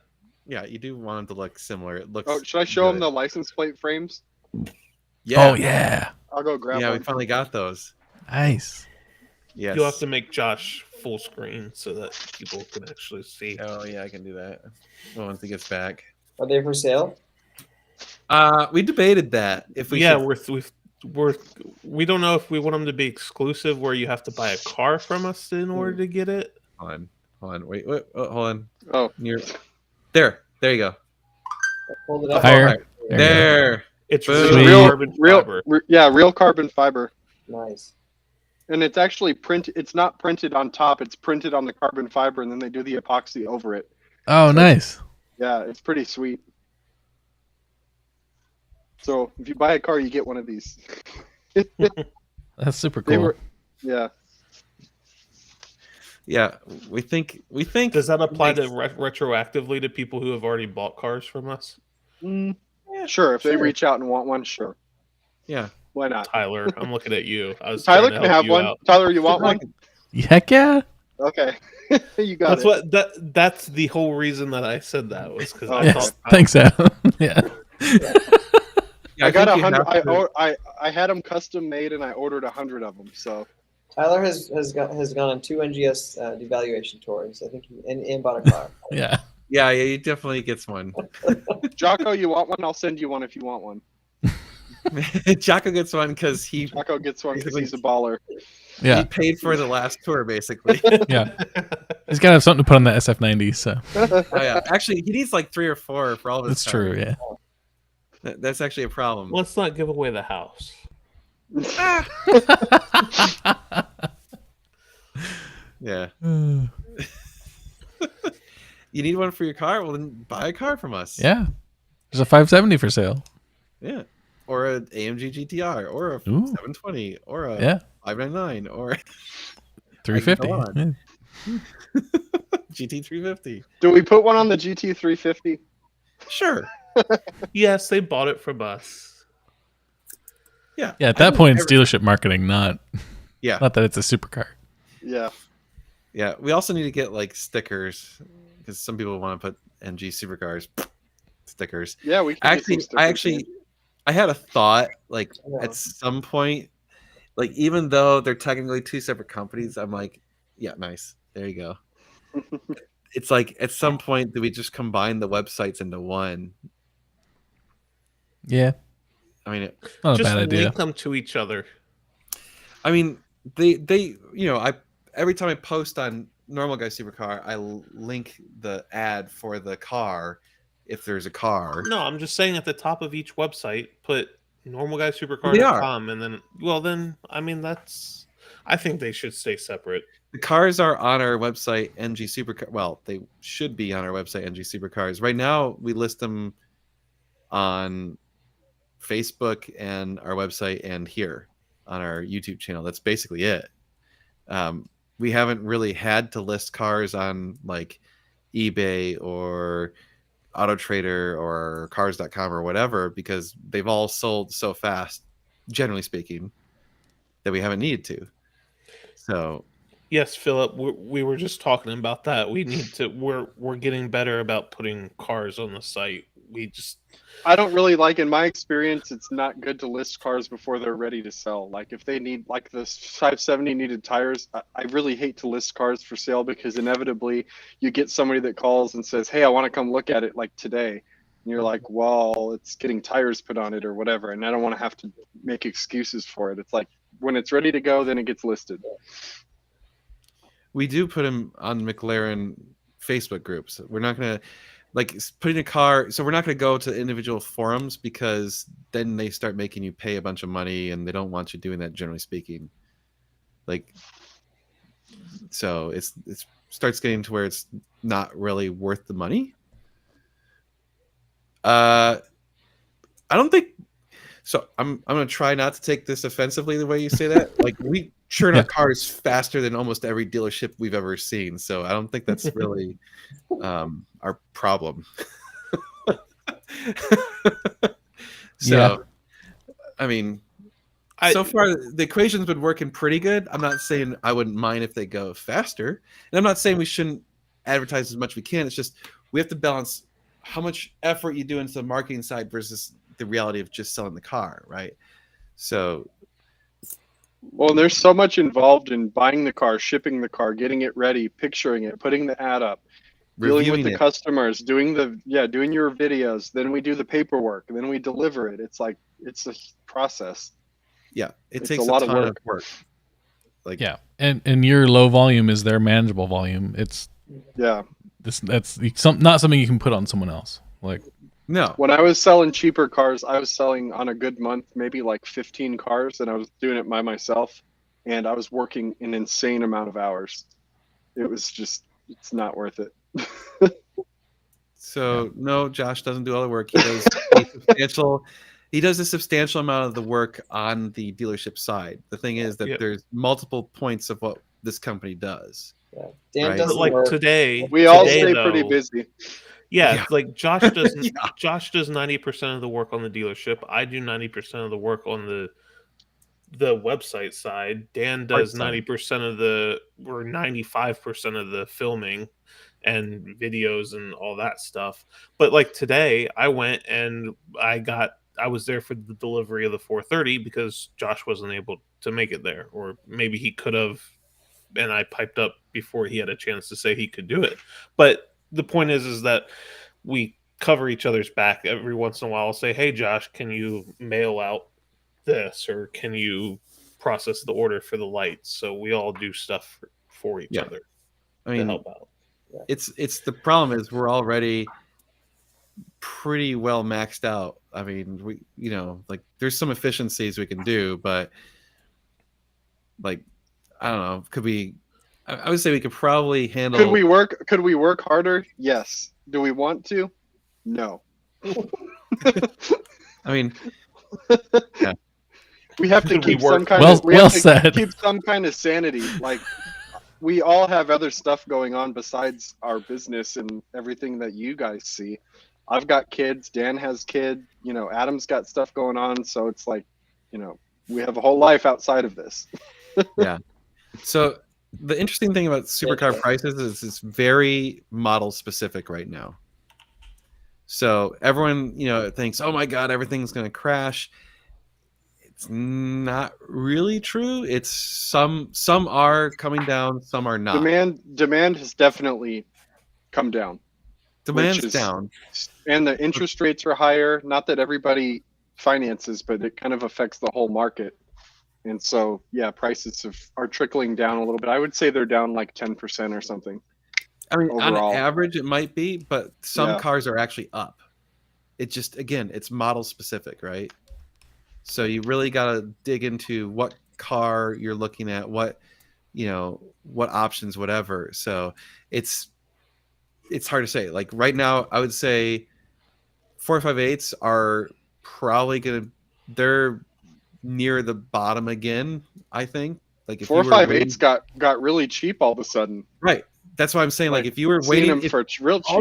yeah. You do want them to look similar. It looks. Oh, should I show them good. the license plate frames? Yeah. Oh yeah. I'll go grab Yeah, we one. finally got those. Nice. Yes. You'll have to make Josh full screen so that people can actually see. Oh yeah, I can do that. Once he gets back. are they for sale? We debated that if we. Yeah, should- we don't know if we want them to be exclusive, where you have to buy a car from us in order to get it. Hold on. Wait. Oh, hold on. Oh, There you go. Hold it up. Higher. Alright. There you go. There. It's Boom. real real, carbon fiber. real carbon fiber. Nice. And it's actually printed. It's not printed on top. It's printed on the carbon fiber, and then they do the epoxy over it. Oh, nice. Yeah, it's pretty sweet. So if you buy a car, you get one of these. That's super They cool. were, yeah. Yeah, we think. Does that apply to makes- retroactively to people who have already bought cars from us? Mm, sure, if they sure. reach out and want one, sure. Yeah. Why not? Tyler, I'm looking at you. I was Tyler trying can to help have you one. out. Tyler, you want one? Heck yeah. Okay, you got That's it. that's the whole reason that I said that was because I Oh, Yes. thought Thanks, Adam. Yeah. Yeah, I got think you 100. have to- I had them custom made, and I ordered 100 of them. So Tyler has gone on 2 NGS devaluation tours. I think and bought a car. Yeah. Yeah, he definitely gets one. Jocko, you want one? I'll send you one if you want one. Jocko gets one because he Jocko gets one because he's a baller. Yeah. paid for the last tour, basically. Yeah. He's got to have something to put on that SF90. So Oh yeah, actually, he needs like 3 or 4 for all of his. that's true. cars. Yeah. That's actually a problem. let's not give away the house. Yeah, you need one for your car. Well, then buy a car from us. Yeah. There's a 570 for sale. Yeah, or an AMG GTR, or a Ooh. 720, or a Yeah. 599, or 350. on. Yeah. GT 350. Do we put one on the GT 350? Sure. Yes, they bought it from us. Yeah. Yeah. At I that don't point, it's ever- dealership marketing, not Yeah. that it's a supercar. Yeah. Yeah. We also need to get like stickers because some people want to put MG supercars stickers. Yeah, we can get some stickers, I had a thought like Yeah. at some point, like even though they're technically 2 separate companies, I'm like, yeah, nice. There you go. It's like at some point, do we just combine the websites into one? Yeah. I mean, Not a Just bad idea. link them to each other. they I every time I post on Normal Guy Supercar, I link the ad for the car if there's a car. No, I'm just saying at the top of each website, put They normalguysupercar.com and then I mean that's I think they should stay separate. The cars are on our website, NG Supercar. Well, they should be on our website, NG Supercars. Right now, we list them on Facebook and our website, and here on our YouTube channel. That's basically it. we haven't really had to list cars on like eBay or Auto Trader or Cars.com or whatever, because they've all sold so fast, generally speaking, that we haven't needed to. So Yes, Philip, we were just talking about that. We need to. We're getting better about putting cars on the site. We just I don't really like, in my experience, it's not good to list cars before they're ready to sell. Like if they need, like the 570 needed tires, I really hate to list cars for sale, because inevitably you get somebody that calls and says, "Hey, I want to come look at it like today." And you're like, "Well, it's getting tires put on it or whatever." And I don't want to have to make excuses for it. It's like when it's ready to go, then it gets listed. we do put them on McLaren Facebook groups. We're not gonna like putting a car. So we're not gonna go to individual forums, because then they start making you pay a bunch of money, and they don't want you doing that, generally speaking. Like, so it starts getting to where it's not really worth the money. I don't think so. I'm gonna try not to take this offensively the way you say that. Like, we churn out cars faster than almost every dealership we've ever seen, so I don't think that's really our problem. So Yeah. I mean, so far the equation's been working pretty good. I'm not saying I wouldn't mind if they go faster, and I'm not saying we shouldn't advertise as much as we can. It's just we have to balance how much effort you do into the marketing side versus the reality of just selling the car, right? So Well, there's so much involved in buying the car, shipping the car, getting it ready, picturing it, putting the ad up, dealing with reviewing the it. customers, doing your videos, then we do the paperwork, and then we deliver it. It's like it's a process. Yeah, it It's takes a lot of ton work. of work. Like, Yeah, and your low volume is their manageable volume. It's Yeah. that's not something you can put on someone else. Like, no, When I was selling cheaper cars, I was selling on a good month maybe like 15 cars, and I was doing it by myself, and I was working an insane amount of hours. It was just, it's not worth it. so no, Josh doesn't do all the work. He does a substantial. He does a substantial amount of the work on the dealership side. The thing is that Yep. there's multiple points of what this company does. Yeah. Dan Right. does but the like work. today. We all today, stay though, pretty busy. Yeah, Yeah. like Josh does. Yeah. Josh does 90% of the work on the dealership. I do 90% of the work on the website side. Dan does side. 90% of the, or 95% of the filming and videos and all that stuff. But like today, I went and I was there for the delivery of the 430 because Josh wasn't able to make it there, or maybe he could have, and I piped up before he had a chance to say he could do it. But the point is that we cover each other's back. Every once in a while I'll say, "Hey Josh, can you mail out this, or can you process the order for the lights?" So we all do stuff for each Yeah. other I to mean, help out. it's the problem is we're already pretty well maxed out. I mean, we like there's some efficiencies we can do, but like I don't know, could we? I would say we could probably handle. Could we work harder? Yes. Do we want to? No. I mean, We have to Could we keep work- some kind Well- of we well have to said. keep some kind of sanity. Like we all have other stuff going on besides our business and everything that you guys see. I've got kids, Dan has kids, Adam's got stuff going on, so it's like, we have a whole life outside of this. yeah. So the interesting thing about supercar prices is it's very model specific right now. So everyone, thinks, "Oh my God, everything's going to crash." It's not really true. It's some are coming down, some are not. Demand has definitely come down. Demand's which is- down. And the interest rates are higher. Not that everybody finances, but it kind of affects the whole market. And so, yeah, prices are trickling down a little bit. I would say they're down like 10% or something. I mean, overall. on average, it might be, but some Yeah. cars are actually up. It just, again, it's model specific, right? So you really got to dig into what car you're looking at, what options, whatever. So it's hard to say. Like right now, I would say 458s are probably they're near the bottom again, I think. Like if you were 458s got really cheap all of a sudden. right. That's why I'm saying like if you were Seen waiting them if, for real cheap.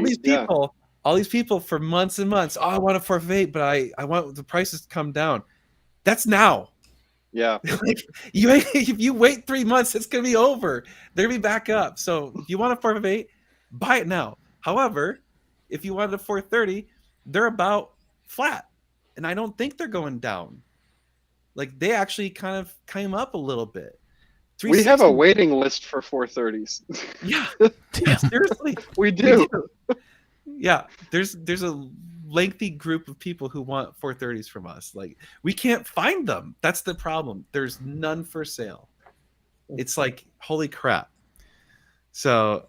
all these people for months and months. Oh, I want a 458, but I want the prices to come down. That's now. Yeah. Like if you wait 3 months, it's gonna be over. They're gonna be back up. So if you want a 458, buy it now. However, if you wanted a 430, they're about flat, and I don't think they're going down. Like they actually kind of came up a little bit. We have a 360 waiting list for 430s. Yeah, Damn. seriously, We we do. do. Yeah, there's a lengthy group of people who want 430s from us. Like we can't find them. That's the problem. There's none for sale. It's like holy crap. So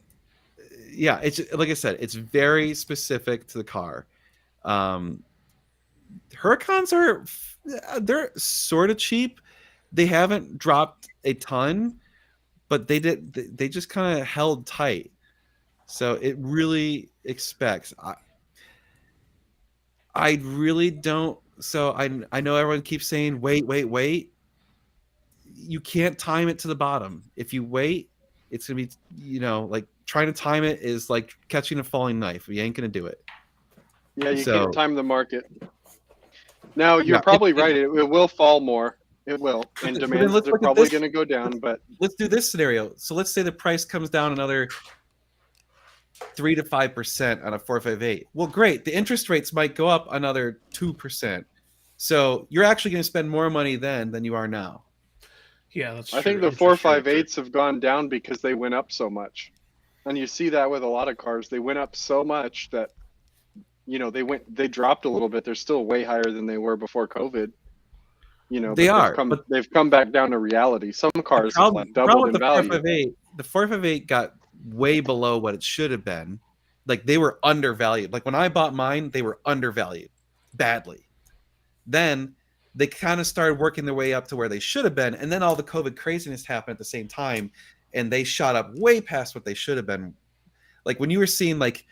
yeah, it's like I said, it's very specific to the car. Huracans they're sort of cheap. They haven't dropped a ton, but they just kind of held tight. So it really expects. I really don't. So I know everyone keeps saying wait. You can't time it to the bottom. If you wait, it's gonna be like trying to time it is like catching a falling knife. You ain't gonna do it. Yeah, you So- can't time the market. Now you're Yeah, probably right. It will fall more. It will, and But then demands let's are look at probably this. going to go down. But Let's do this scenario. So let's say the price comes down another 3 to 5% on a 458. Well, great. The interest rates might go up another 2%. So you're actually going to spend more money then than you are now. Yeah, that's I true. think the Interest rates 458s have gone down because they went up so much, and you see that with a lot of cars. They went up so much that they dropped a little bit. They're still way higher than they were before COVID. They but are, Come, but- they've come back down to reality. Some cars have like doubled in the value. 458, the 458 got way below what it should have been. Like they were undervalued. Like when I bought mine, they were undervalued badly. Then they kind of started working their way up to where they should have been, and then all the COVID craziness happened at the same time, and they shot up way past what they should have been. Like when you were seeing like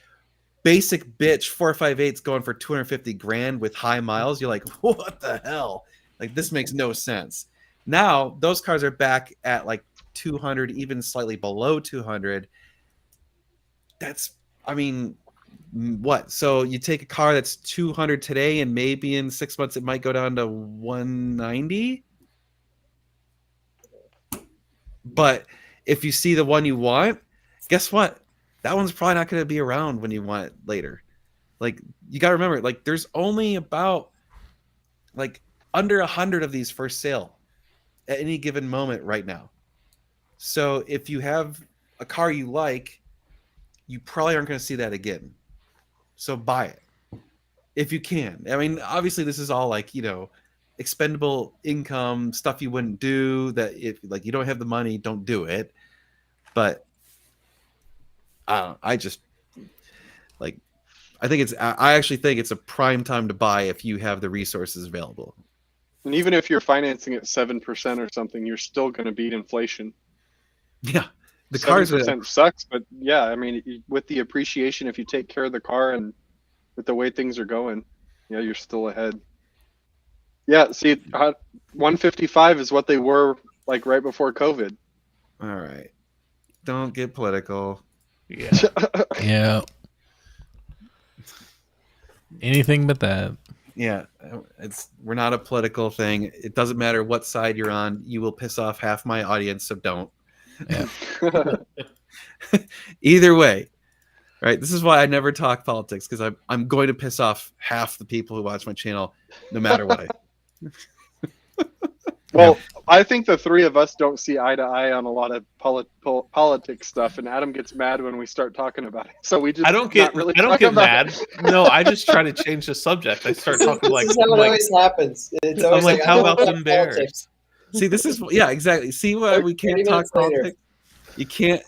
basic bitch 458s going for 250 grand with high miles, you're like, what the hell? Like this makes no sense. Now those cars are back at like 200, even slightly below 200. What? So you take a car that's 200 today, and maybe in 6 months it might go down to 190. But if you see the one you want, guess what? That one's probably not going to be around when you want it later. Like you got to remember, like there's only about like under 100 of these for sale at any given moment right now. So if you have a car you like, you probably aren't going to see that again. So buy it if you can. I mean, obviously this is all like, expendable income stuff you wouldn't do, that if like you don't have the money, don't do it. But I actually think it's a prime time to buy if you have the resources available. And even if you're financing at 7% or something, you're still going to beat inflation. Yeah. The cars 7% sucks, but yeah, I mean, with the appreciation, if you take care of the car and with the way things are going, yeah, you're still ahead. Yeah, see, 155 is what they were like right before COVID. all right. Don't get political. Yeah. Yeah. Anything but that. Yeah, we're not a political thing. It doesn't matter what side you're on. You will piss off half my audience, so don't. Either way, right? This is why I never talk politics, because I'm going to piss off half the people who watch my channel, no matter what. Well, I think the three of us don't see eye to eye on a lot of politics stuff, and Adam gets mad when we start talking about it. So we just I don't get about mad. it. No, I just try to change the subject. I start talking like, this is how it always happens. It's always like, how I about don't them like Bears? politics. See, this is exactly. See why we can't 30 talk minutes later. politics. You can't.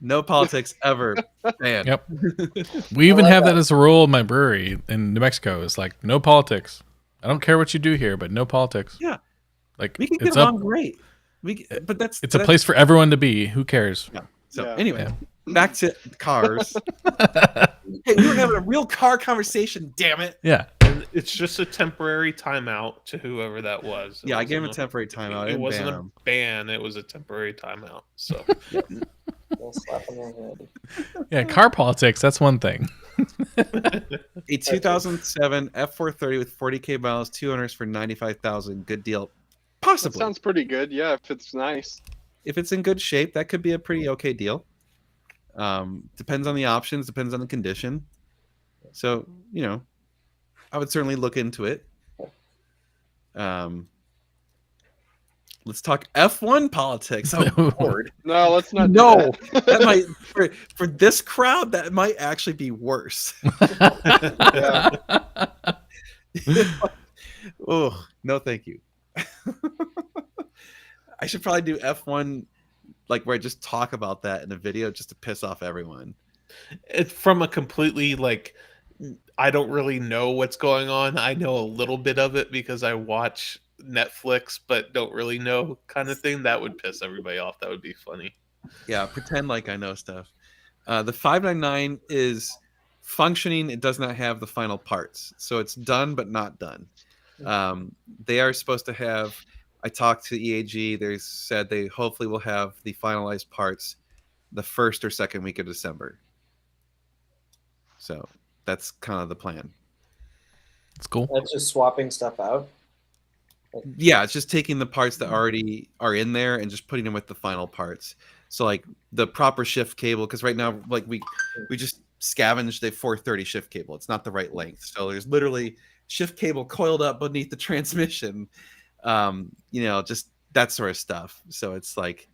No politics ever. Man. Yep. We even love have that that. as a rule in my brewery in New Mexico. It's like no politics. I don't care what you do here, but no politics. Yeah. Like We can get it's up. along great. But It's a place for everyone to be. Who cares? Yeah. So Yeah. anyway, Yeah. back to cars. Hey, we were having a real car conversation. Damn it. Yeah. It's just a temporary timeout to whoever that was. It Yeah, I gave him a wasn't temporary timeout. It and wasn't ban a him. ban. It was a temporary timeout. So They'll slap on their head. Yeah, car politics. That's one thing. A 2007 F430 with 40k miles, 2 owners for 95,000. Good deal. That Possibly. sounds pretty good. Yeah, if it's nice. If it's in good shape, that could be a pretty okay deal. Depends on the options, depends on the condition. So, you know, I would certainly look into it. Let's talk F1 politics. Oh, Lord. No, let's not. do No, that. that might for this crowd that might actually be worse. Yeah. Oh, no, thank you. I should probably do F1 like where I just talk about that in a video just to piss off everyone. it's from a completely like I don't really know what's going on. I know a little bit of it because I watch Netflix, but don't really know kind of thing. That would piss everybody off. That would be funny. Yeah, pretend like I know stuff. The 599 is functioning. It does not have the final parts. So it's done, but not done. They are supposed to have, I talked to EAG. They said they hopefully will have the finalized parts the first or second week of December. So that's kind of the plan. It's cool. That's just swapping stuff out. Yeah, it's just taking the parts that already are in there and just putting them with the final parts. So like the proper shift cable, because right now like we just scavenged a 430 shift cable. It's not the right length. So there's literally shift cable coiled up beneath the transmission. You know, just that sort of stuff. So it's like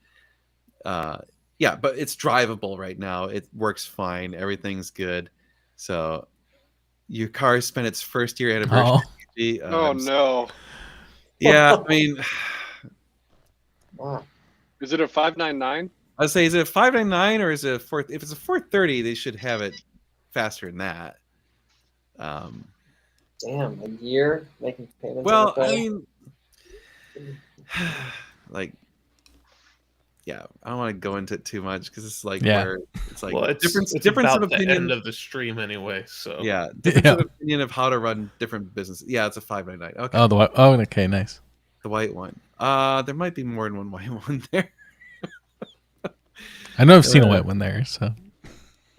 yeah, but it's drivable right now. It works fine. Everything's good. So your car spent its first year anniversary. Oh no. Yeah, I mean, Wow. Is it a 599? I'd say, is it a 599 or is it a 4? If it's a 430, they should have it faster than that. Damn, a year making payments. Well, on I the mean, like, yeah, I don't want to go into it too much because it's like Yeah. where it's like Well, it's difference about of the opinion. end of the stream anyway. So Yeah, difference Yeah. of opinion of how to run different businesses. Yeah, it's a 599. Okay, Oh, the white. Oh, okay, nice. the white one. There might be more than one white one there. I know I've seen a white one there. So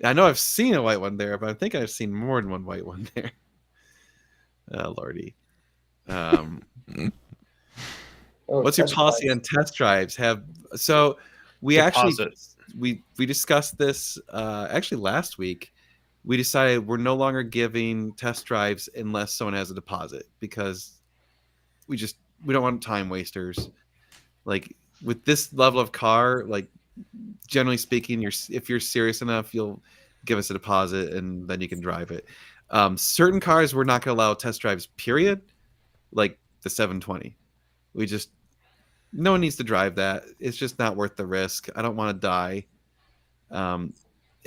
I know I've seen a white one there, but I think I've seen more than one white one there. Lordy. Oh, What's your test policy drives. on test drives? So we actually Deposits. we discussed this actually last week. We decided we're no longer giving test drives unless someone has a deposit because we don't want time wasters. Like with this level of car, like generally speaking, if you're serious enough, you'll give us a deposit and then you can drive it. Certain cars we're not going to allow test drives. Period. Like the 720, no one needs to drive that. It's just not worth the risk. I don't want to die. And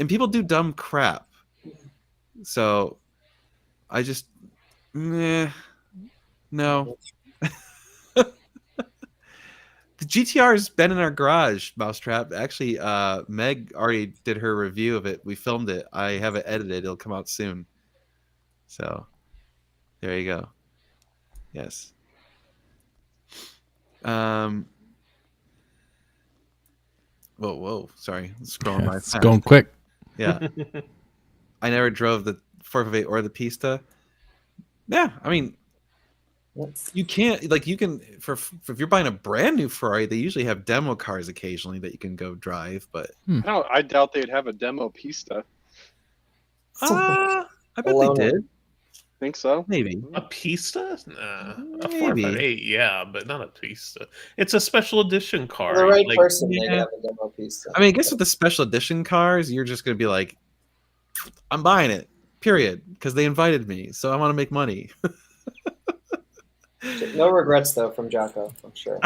people do dumb crap. So I just, no. The GTR has been in our garage, Mousetrap. Actually, Meg already did her review of it. We filmed it. I have it edited. It'll come out soon. So there you go. Yes. Whoa. Sorry. Scrolling by it's fast. going quick. Yeah. I never drove the 458 or the Pista. Yeah, I mean, you can't you can for if you're buying a brand new Ferrari, they usually have demo cars occasionally that you can go drive, but I doubt they'd have a demo Pista. I bet they Alone. did. Think so? Maybe. A Pista? Nah. A Maybe. 458, yeah, but not a Pista. It's a special edition car. For the right like- person, they yeah. can have a demo piece. I mean, I guess with the special edition cars, you're just going to be like, I'm buying it, period, because they invited me, so I want to make money. No regrets though from Jocko, I'm sure.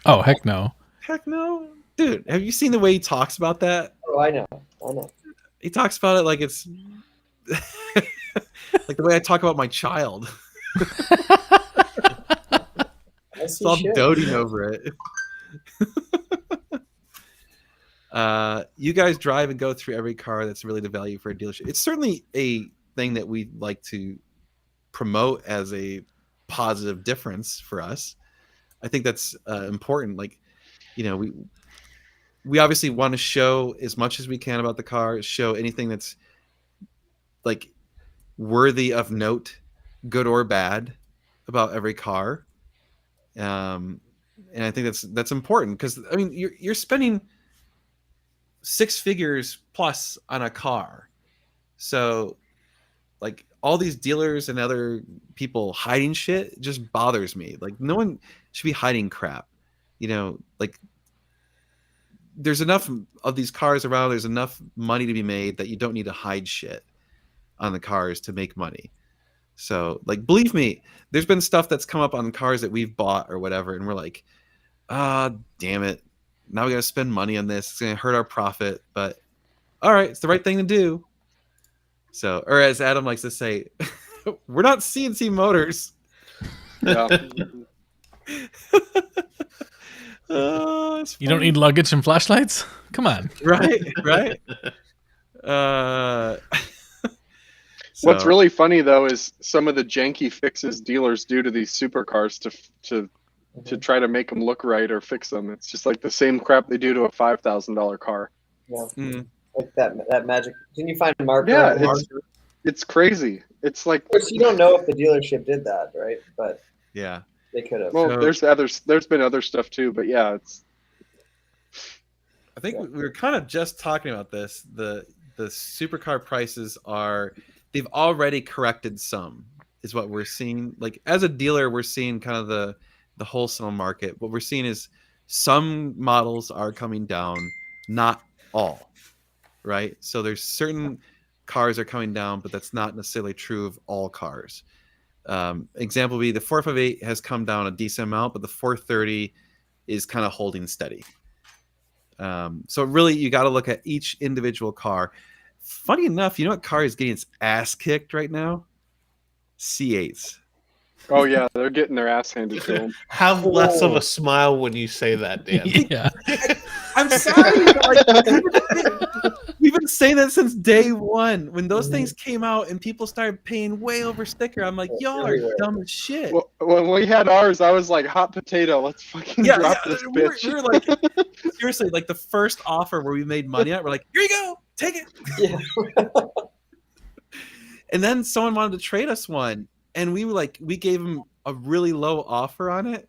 Oh, heck no. Heck no. Dude, have you seen the way he talks about that? Oh, I know. He talks about it like it's like the way I talk about my child. I see So I'm shit. doting over it. You guys drive and go through every car. That's really the value for a dealership. It's certainly a thing that we like to promote as a positive difference for us. I think that's important. Like, you know, we obviously want to show as much as we can about the car, show anything that's like worthy of note, good or bad, about every car. And I think that's important because I mean you're spending 6 figures plus on a car, so like all these dealers and other people hiding shit just bothers me. Like no one should be hiding crap, you know. Like there's enough of these cars around. There's enough money to be made that you don't need to hide shit on the cars to make money. So like believe me, there's been stuff that's come up on cars that we've bought or whatever, and we're like, damn it, now we gotta spend money on this. It's gonna hurt our profit, but all right, it's the right thing to do. So, or as Adam likes to say, we're not CNC motors. Yeah. It's You don't funny. need luggage and flashlights? Come on. Right. What's So- really funny though is some of the janky fixes dealers do to these supercars to try to make them look right or fix them. It's just like the same crap they do to a $5,000 car. Yeah, Mm. like that magic. Can you find marker? Yeah, marker? it's crazy. It's like, Of course, you don't know if the dealership did that, right? But yeah. they could have. well, So- there's been other stuff too, but yeah, it's I think we were kind of just talking about this. The supercar prices they've already corrected some, is what we're seeing. Like as a dealer, we're seeing kind of the wholesale market. What we're seeing is some models are coming down, not all, right? So there's certain cars are coming down, but that's not necessarily true of all cars. Example would be the 458 has come down a decent amount, but the 430 is kind of holding steady. So really, you got to look at each individual car. Funny enough, you know what car is getting its ass kicked right now? C8s. oh yeah, they're getting their ass handed to them. Have less of a smile when you say that, Dan. Yeah. I'm sorry. Like, we've been saying that since day one. When those things came out and people started paying way over sticker, I'm like, y'all are Everywhere. dumb as shit. Well, when we had ours, I was like, hot potato, let's fucking Yeah, drop yeah, this we were bitch. like, seriously, like the first offer where we made money on, we're like, here you go, take it. Yeah. And then someone wanted to trade us one, and we gave them a really low offer on it.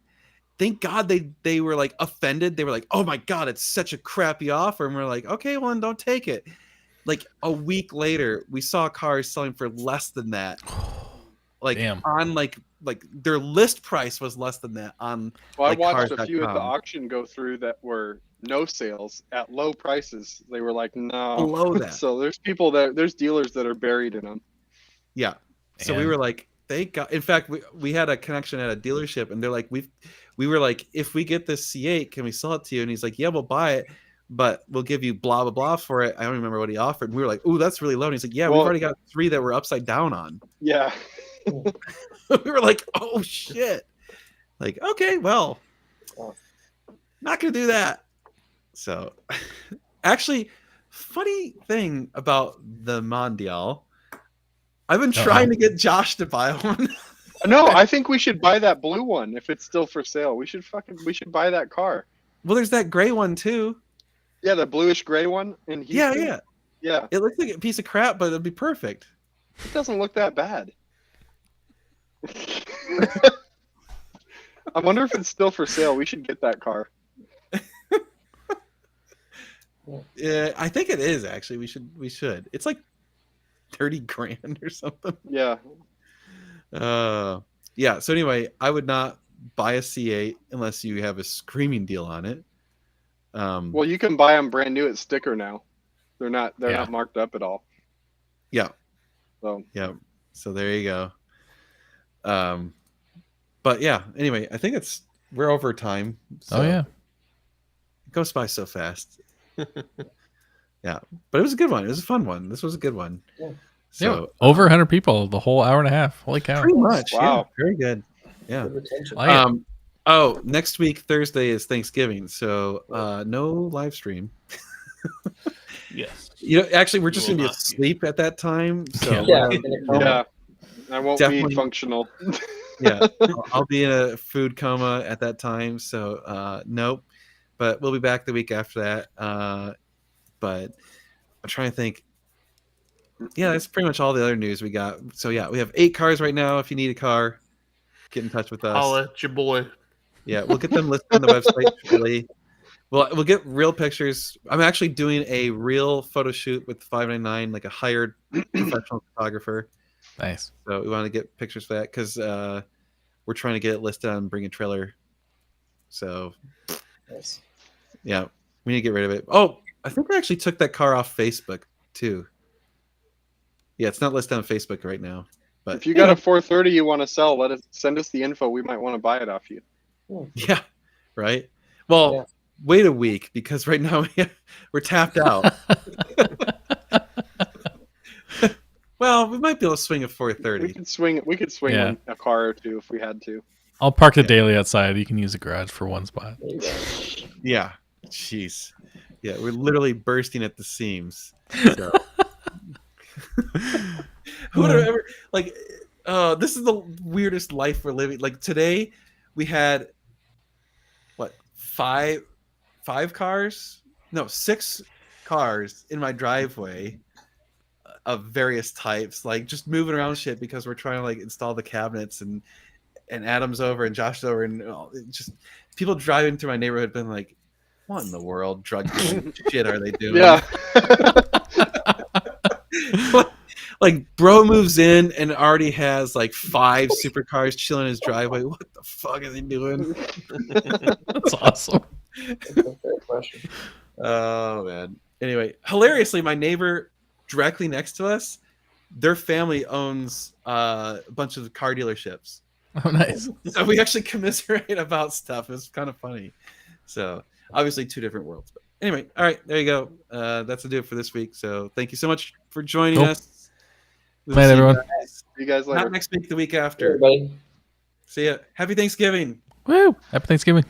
Thank God they were like offended. They were like, "Oh my God, it's such a crappy offer," and we're like, "Okay, well, then don't take it." Like a week later, we saw cars selling for less than that. Like Damn. on like their list price was less than that on. Well, like I watched a few at the cars.com. auction go through that were no sales at low prices. They were like, no. Below that. So there's dealers that are buried in them. Yeah. So we Man. were like, they got. In fact, we had a connection at a dealership, and they're like, we were like, if we get this C8, can we sell it to you? And he's like, yeah, we'll buy it, but we'll give you blah blah blah for it. I don't remember what he offered. We were like, ooh, that's really low. And he's like, yeah, we've Well- already got 3 that we're upside down on. Yeah. We were like, oh shit. Like, okay, well, Oh. not gonna do that. So, actually, funny thing about the Mondial, I've been trying to get Josh to buy one. No, I think we should buy that blue one if it's still for sale. We should buy that car. Well, there's that gray one too. Yeah, the bluish gray one in Yeah, Houston. yeah. Yeah. It looks like a piece of crap, but it'd be perfect. It doesn't look that bad. I wonder if it's still for sale. We should get that car. Yeah, I think it is actually. We should. It's like 30 grand or something. Yeah. Yeah. So anyway, I would not buy a C8 unless you have a screaming deal on it. Well, you can buy them brand new at sticker now. They're not Yeah. marked up at all. Yeah. So Yeah. So there you go. But yeah. Anyway, I think we're over time. So Oh yeah. it goes by so fast. Yeah, but it was a good one. It was a fun one. This was a good one. Yeah. So Over 100 people the whole hour and a half. Holy cow. pretty much. Wow. Yeah, very good. Yeah. Good retention. Like it. Oh, next week Thursday is Thanksgiving, so no live stream. Yes. You know, actually, we're just We gonna will be not be. asleep at that time. So Yeah. Yeah, in a coma. yeah. I won't Definitely. be functional. Yeah, I'll be in a food coma at that time, so nope. But we'll be back the week after that. But I'm trying to think. Yeah, that's pretty much all the other news we got. So yeah, we have 8 cars right now. If you need a car, get in touch with us. Holla at your boy. Yeah, we'll get them listed on the website shortly. We'll get real pictures. I'm actually doing a real photo shoot with 599, like a hired professional photographer. Nice. So we want to get pictures for that because we're trying to get it listed on Bring a Trailer. So Yes. yeah, we need to get rid of it. Oh, I think we actually took that car off Facebook too. Yeah, it's not listed on Facebook right now. But If you got a 430 you want to sell, send us the info. We might want to buy it off you. yeah, right. Well, Yeah. wait a week because right now we're tapped out. Well, we might be able to swing a We 430. could swing. We could swing Yeah. a car or two if we had to. I'll park the daily outside. You can use the garage for one spot. There you go. Yeah, jeez. Yeah, we're literally bursting at the seams. So. Who would have ever like? This is the weirdest life we're living. Like today, we had what 5 cars? No, 6 cars in my driveway of various types, like just moving around shit because we're trying to like install the cabinets and Adam's over and Josh's over and it just people driving through my neighborhood been like, what in the world drug dealing shit are they doing? Yeah. Like bro moves in and already has like 5 supercars chilling in his driveway. What the fuck is he doing? That's awesome. That's a fair question. Oh man. Anyway, hilariously, my neighbor directly next to us, their family owns a bunch of car dealerships. Oh, nice. So we actually commiserate about stuff. It's kind of funny. So obviously 2 different worlds. But anyway, all right, there you go. That's to do it for this week. So thank you so much for joining Cool. us. We'll Night, see you everyone. guys. See you guys later. Not next week, the week after. Everybody. See ya. Happy Thanksgiving. Woo! Happy Thanksgiving.